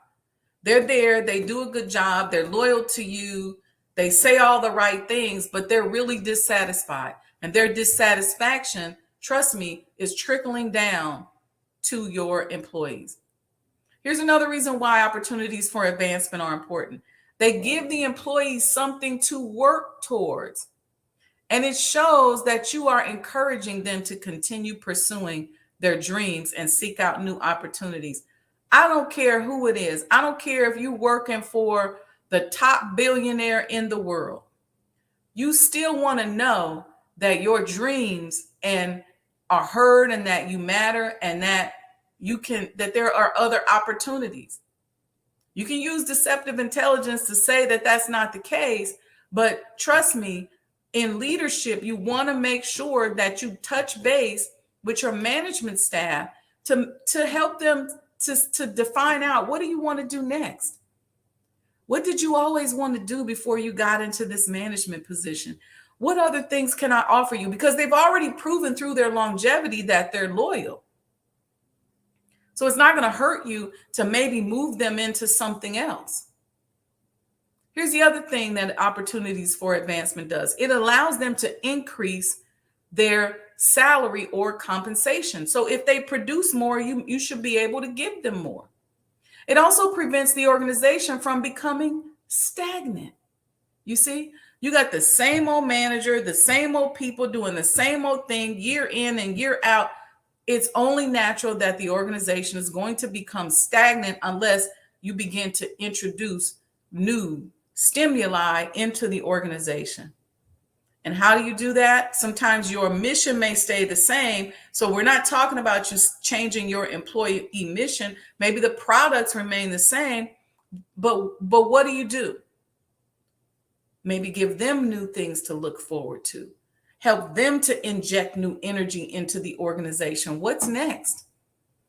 They're there, they do a good job, they're loyal to you, they say all the right things, but they're really dissatisfied. And their dissatisfaction, trust me, is trickling down to your employees. Here's another reason why opportunities for advancement are important. They give the employees something to work towards. And it shows that you are encouraging them to continue pursuing their dreams and seek out new opportunities. I don't care who it is. I don't care if you're working for the top billionaire in the world. You still want to know that your dreams are heard and that you matter and that that there are other opportunities. You can use deceptive intelligence to say that that's not the case, but trust me, in leadership, you want to make sure that you touch base with your management staff to help them to define out, what do you want to do next? What did you always want to do before you got into this management position? What other things can I offer you? Because they've already proven through their longevity that they're loyal. So it's not going to hurt you to maybe move them into something else. Here's the other thing that opportunities for advancement does. It allows them to increase their salary or compensation. So if they produce more, you should be able to give them more. It also prevents the organization from becoming stagnant. You see, you got the same old manager, the same old people doing the same old thing year in and year out. It's only natural that the organization is going to become stagnant unless you begin to introduce new stimuli into the organization. And how do you do that? Sometimes your mission may stay the same. So we're not talking about you changing your employee mission. Maybe the products remain the same, but what do? Maybe give them new things to look forward to. Help them to inject new energy into the organization. What's next?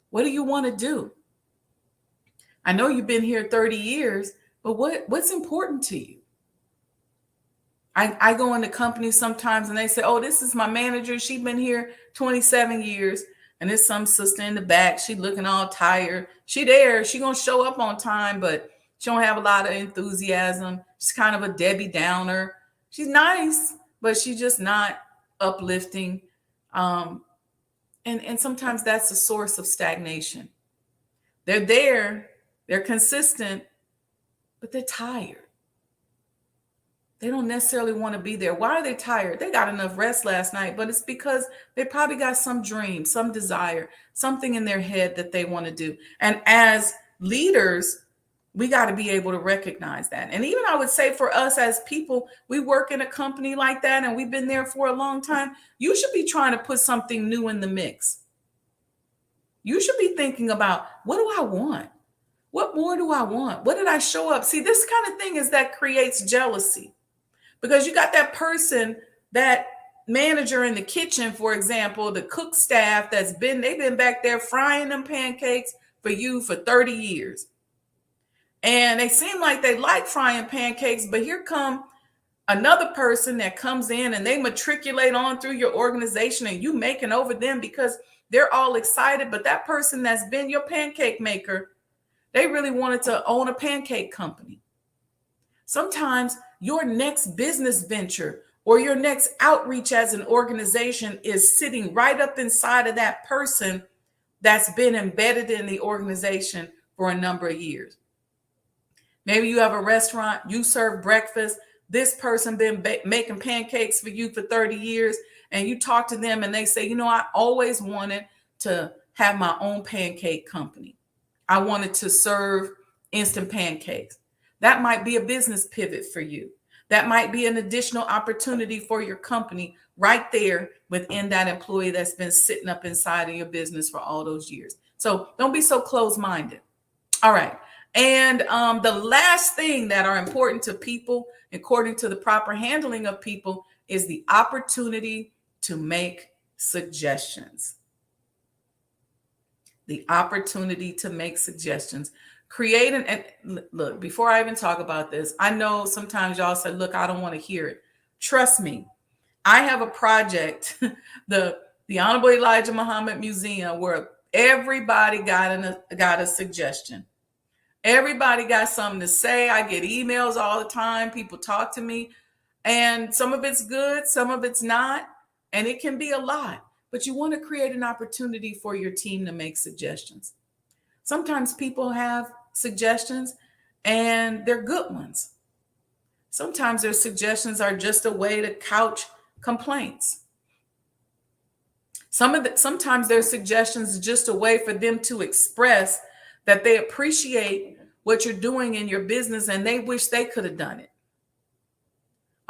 What do you want to do? I know you've been here 30 years, but what's important to you? I go into companies sometimes and they say, oh, this is my manager. She's been here 27 years. And there's some sister in the back. She looking all tired. She there. She going to show up on time, but she don't have a lot of enthusiasm. She's kind of a Debbie Downer. She's nice, but she's just not uplifting. And sometimes that's a source of stagnation. They're there. They're consistent, but they're tired. They don't necessarily want to be there. Why are they tired? They got enough rest last night, but it's because they probably got some dream, some desire, something in their head that they want to do. And as leaders, we got to be able to recognize that. And even I would say for us as people, we work in a company like that and we've been there for a long time. You should be trying to put something new in the mix. You should be thinking about, what do I want? What more do I want? What did I show up? See, this kind of thing is that creates jealousy. Because you got that person, that manager in the kitchen, for example, the cook staff they've been back there frying them pancakes for you for 30 years. And they seem like they like frying pancakes, but here come another person that comes in and they matriculate on through your organization and you making over them because they're all excited. But that person that's been your pancake maker, they really wanted to own a pancake company. Sometimes your next business venture or your next outreach as an organization is sitting right up inside of that person that's been embedded in the organization for a number of years. Maybe you have a restaurant, you serve breakfast. This person been making pancakes for you for 30 years, and you talk to them and they say, I always wanted to have my own pancake company. I wanted to serve instant pancakes. That might be a business pivot for you. That might be an additional opportunity for your company right there within that employee that's been sitting up inside of your business for all those years. So don't be so closed-minded. All right. And the last thing that are important to people, according to the proper handling of people, is the opportunity to make suggestions. The opportunity to make suggestions. Create and look, before I even talk about this, I know sometimes y'all say, look, I don't want to hear it. Trust me, I have a project, the Honorable Elijah Muhammad Museum, where everybody got a suggestion. Everybody got something to say. I get emails all the time. People talk to me, and some of it's good, some of it's not, and it can be a lot. But you want to create an opportunity for your team to make suggestions. Sometimes people have suggestions and they're good ones. Sometimes their suggestions are just a way to couch complaints. Sometimes their suggestions are just a way for them to express that they appreciate what you're doing in your business and they wish they could have done it.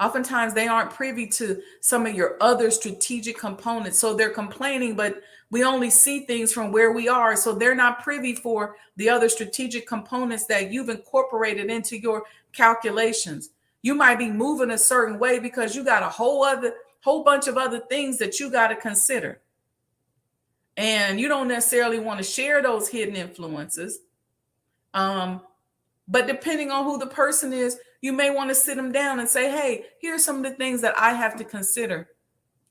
Oftentimes they aren't privy to some of your other strategic components. So they're complaining, but we only see things from where we are. So they're not privy for the other strategic components that you've incorporated into your calculations. You might be moving a certain way because you got a whole bunch of other things that you got to consider. And you don't necessarily want to share those hidden influences. But depending on who the person is, you may want to sit them down and say, hey, here's some of the things that I have to consider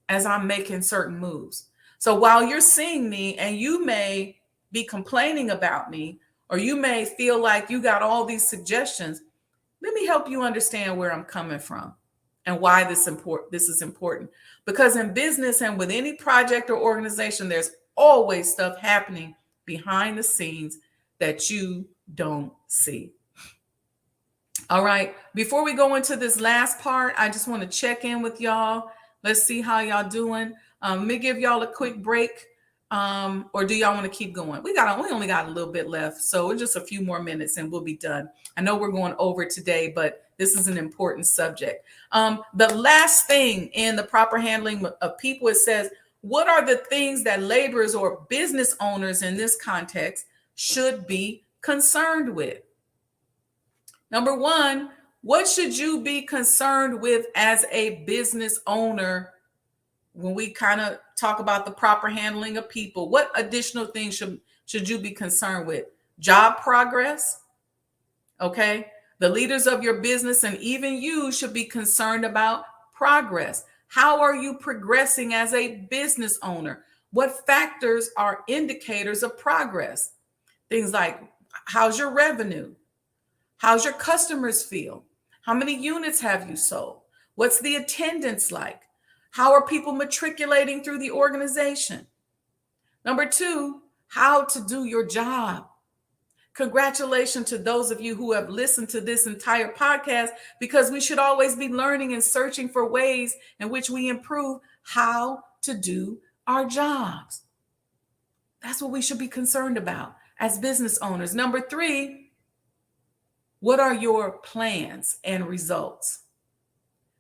as I'm making certain moves. So while you're seeing me and you may be complaining about me, or you may feel like you got all these suggestions, let me help you understand where I'm coming from and why this is important. Because in business and with any project or organization, there's always stuff happening behind the scenes that you don't see. All right. Before we go into this last part, I just want to check in with y'all. Let's see how y'all doing. Let me give y'all a quick break. Or do y'all want to keep going? We only got a little bit left. So just a few more minutes and we'll be done. I know we're going over today, but this is an important subject. The last thing in the proper handling of people, it says, what are the things that laborers or business owners in this context should be concerned with? Number one, what should you be concerned with as a business owner when we kind of talk about the proper handling of people? What additional things should you be concerned with? Job progress. Okay. The leaders of your business and even you should be concerned about progress. How are you progressing as a business owner? What factors are indicators of progress? Things like, how's your revenue? How's your customers feel? How many units have you sold? What's the attendance like? How are people matriculating through the organization? Number two, how to do your job. Congratulations to those of you who have listened to this entire podcast, because we should always be learning and searching for ways in which we improve how to do our jobs. That's what we should be concerned about as business owners. Number 3, what are your plans and results?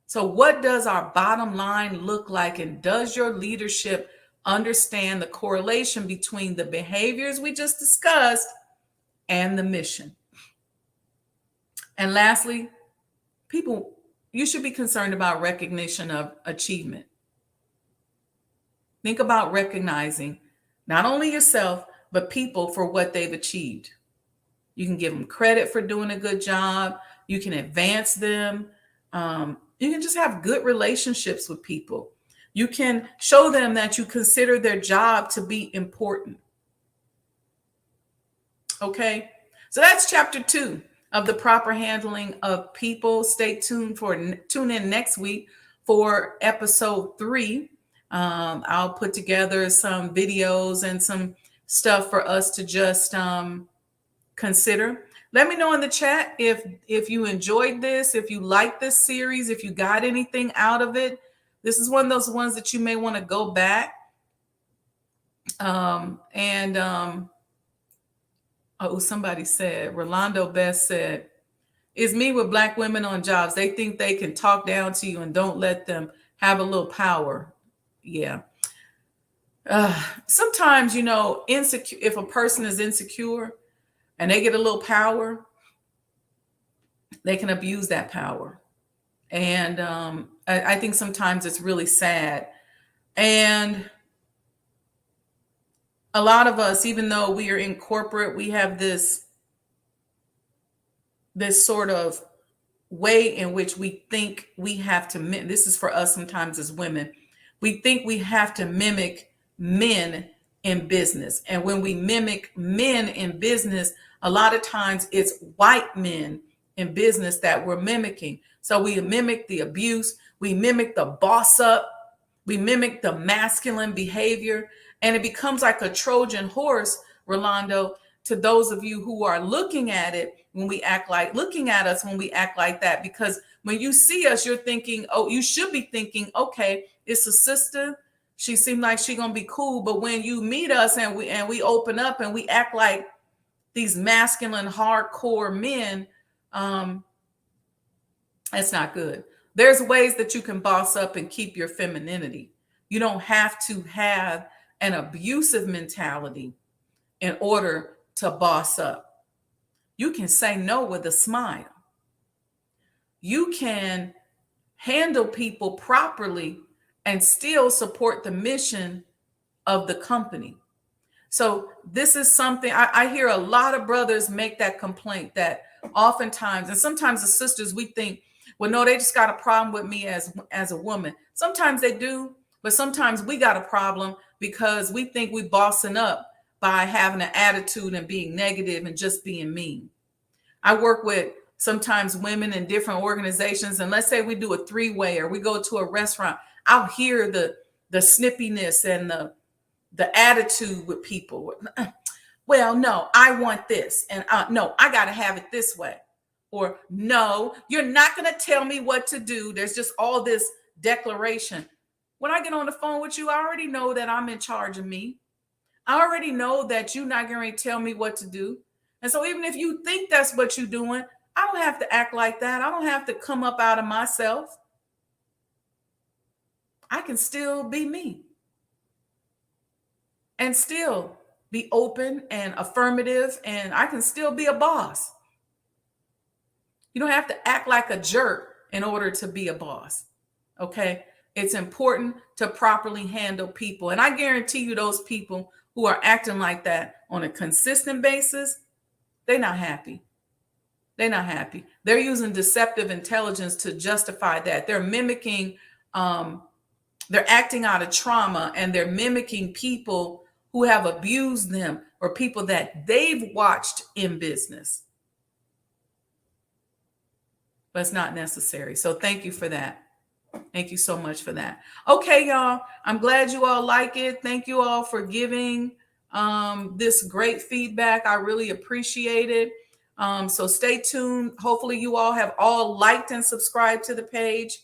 So what does our bottom line look like? And does your leadership understand the correlation between the behaviors we just discussed and the mission? And lastly, people, you should be concerned about recognition of achievement. Think about recognizing not only yourself, but people for what they've achieved. You can give them credit for doing a good job. You can advance them. You can just have good relationships with people. You can show them that you consider their job to be important. Okay, so that's chapter 2 of the proper handling of people. Stay tuned tune in next week for episode 3. I'll put together some videos and some stuff for us to just consider. Let me know in the chat if you enjoyed this, if you like this series, if you got anything out of it. This is one of those ones that you may want to go back. Somebody said, Rolando Best said, it's me with Black women on jobs. They think they can talk down to you and don't let them have a little power. Yeah. Sometimes, insecure, if a person is insecure and they get a little power, they can abuse that power. And I think sometimes it's really sad. And a lot of us, even though we are in corporate, we have this sort of way in which we think we have to, this is for us sometimes as women, we think we have to mimic men in business. And when we mimic men in business, a lot of times it's white men in business that we're mimicking. So we mimic the abuse, we mimic the boss up, we mimic the masculine behavior, and it becomes like a Trojan horse, Rolando, to those of you who are looking at us when we act like that. Because when you see us, you're thinking, you should be thinking, okay, it's a sister. She seemed like she's gonna be cool. But when you meet us and we open up and we act like these masculine, hardcore men, that's not good. There's ways that you can boss up and keep your femininity. You don't have to have an abusive mentality in order to boss up. You can say no with a smile. You can handle people properly and still support the mission of the company. So this is something I hear a lot of brothers make that complaint, that oftentimes, and sometimes the sisters, we think, well, no, they just got a problem with me as a woman. Sometimes they do, but sometimes we got a problem because we think we bossing up by having an attitude and being negative and just being mean. I work with sometimes women in different organizations, and let's say we do a 3-way or we go to a restaurant, I'll hear the snippiness and the attitude with people. Well, no, I want this, and no, I got to have it this way. Or no, you're not going to tell me what to do. There's just all this declaration. When I get on the phone with you, I already know that I'm in charge of me. I already know that you're not going to tell me what to do. And so even if you think that's what you're doing, I don't have to act like that. I don't have to come up out of myself. I can still be me and still be open and affirmative, and I can still be a boss. You don't have to act like a jerk in order to be a boss. Okay? It's important to properly handle people. And I guarantee you those people who are acting like that on a consistent basis, they're not happy. They're not happy. They're using deceptive intelligence to justify that. They're mimicking, they're acting out of trauma, and they're mimicking people who have abused them or people that they've watched in business. But it's not necessary. So thank you for that. Thank you so much for that. Okay, y'all. I'm glad you all like it. Thank you all for giving this great feedback. I really appreciate it. So stay tuned. Hopefully you all have all liked and subscribed to the page.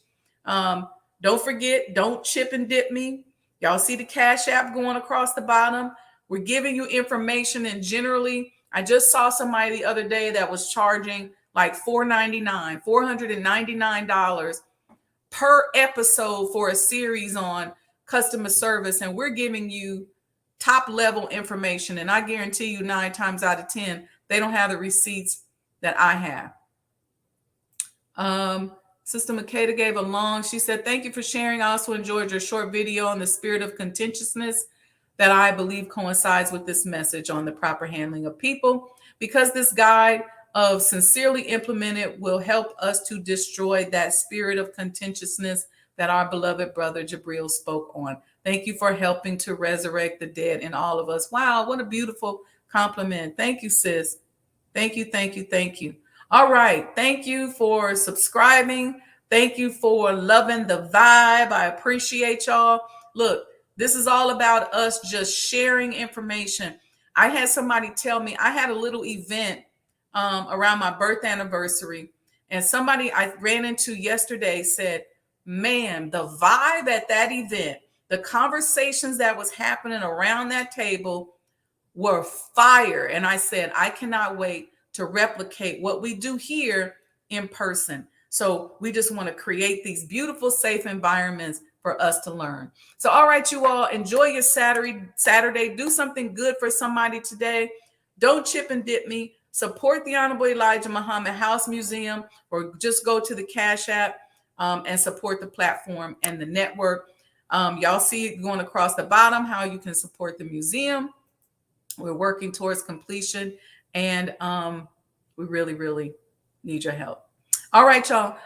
Don't forget, don't chip and dip me. Y'all see the Cash App going across the bottom. We're giving you information, and generally, I just saw somebody the other day that was charging like $499 per episode for a series on customer service, and we're giving you top level information. And I guarantee you 9 times out of 10, they don't have the receipts that I have. Sister Makeda gave a long, she said, thank you for sharing. I also enjoyed your short video on the spirit of contentiousness that I believe coincides with this message on the proper handling of people, because this guide of sincerely implemented will help us to destroy that spirit of contentiousness that our beloved brother Jabril spoke on. Thank you for helping to resurrect the dead in all of us. Wow, what a beautiful compliment. Thank you, sis. Thank you, thank you, thank you. All right. Thank you for subscribing. Thank you for loving the vibe. I appreciate y'all. Look, this is all about us just sharing information. I had somebody tell me, I had a little event around my birth anniversary, and somebody I ran into yesterday said, man, the vibe at that event, the conversations that was happening around that table were fire. And I said, I cannot wait to replicate what we do here in person. So we just want to create these beautiful, safe environments for us to learn. So, all right, you all, enjoy your Saturday. Do something good for somebody today. Don't chip and dip me. Support the Honorable Elijah Muhammad House Museum, or just go to the Cash App and support the platform and the network. Y'all see it going across the bottom, how you can support the museum. We're working towards completion, and we really, really need your help. All right, y'all.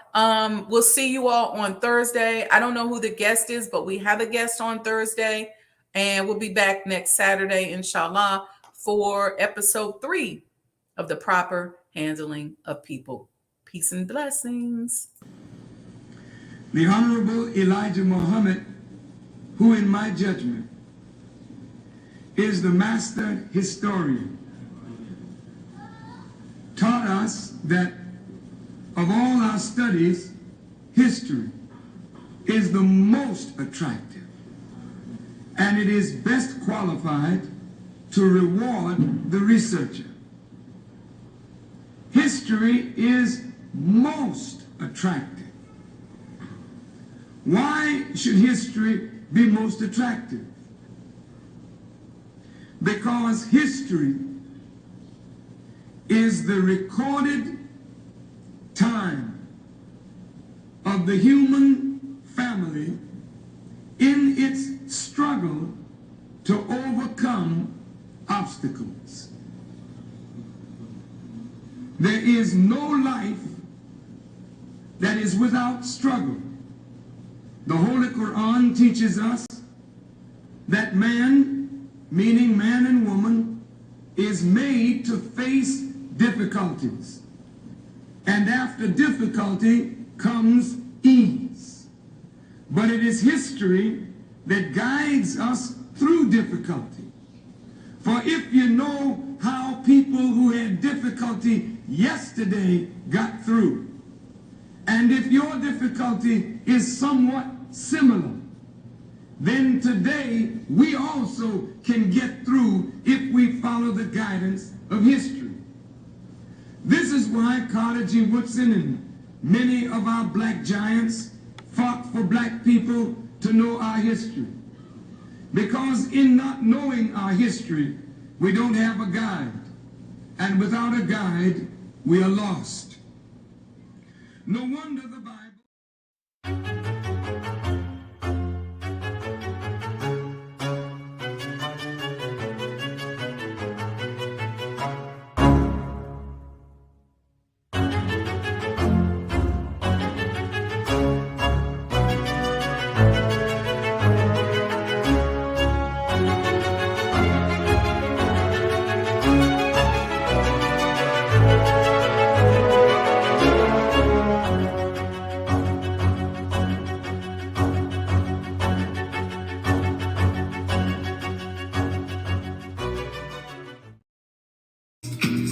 We'll see you all on Thursday. I don't know who the guest is, but we have a guest on Thursday, and we'll be back next Saturday, inshallah, for episode 3 of the proper handling of people. Peace and blessings. The Honorable Elijah Muhammad, who in my judgment is the master historian, taught us that of all our studies, history is the most attractive, and it is best qualified to reward the researcher. History is most attractive. Why should history be most attractive? Because history is the recorded time of the human family in its struggle to overcome obstacles. There is no life that is without struggle. The Holy Quran teaches us that man, meaning man and woman, is made to face difficulties. And after difficulty comes ease. But it is history that guides us through difficulty. For if you know how people who had difficulty yesterday got through, and if your difficulty is somewhat similar, then today we also can get through if we follow the guidance of history. This is why Carter G. Woodson and many of our black giants fought for black people to know our history. Because in not knowing our history, we don't have a guide. And without a guide, we are lost. No wonder the Bible...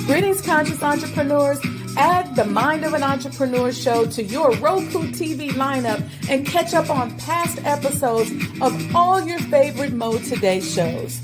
Greetings, conscious entrepreneurs. Add the Mind of an Entrepreneur show to your Roku TV lineup and catch up on past episodes of all your favorite MOEToday shows.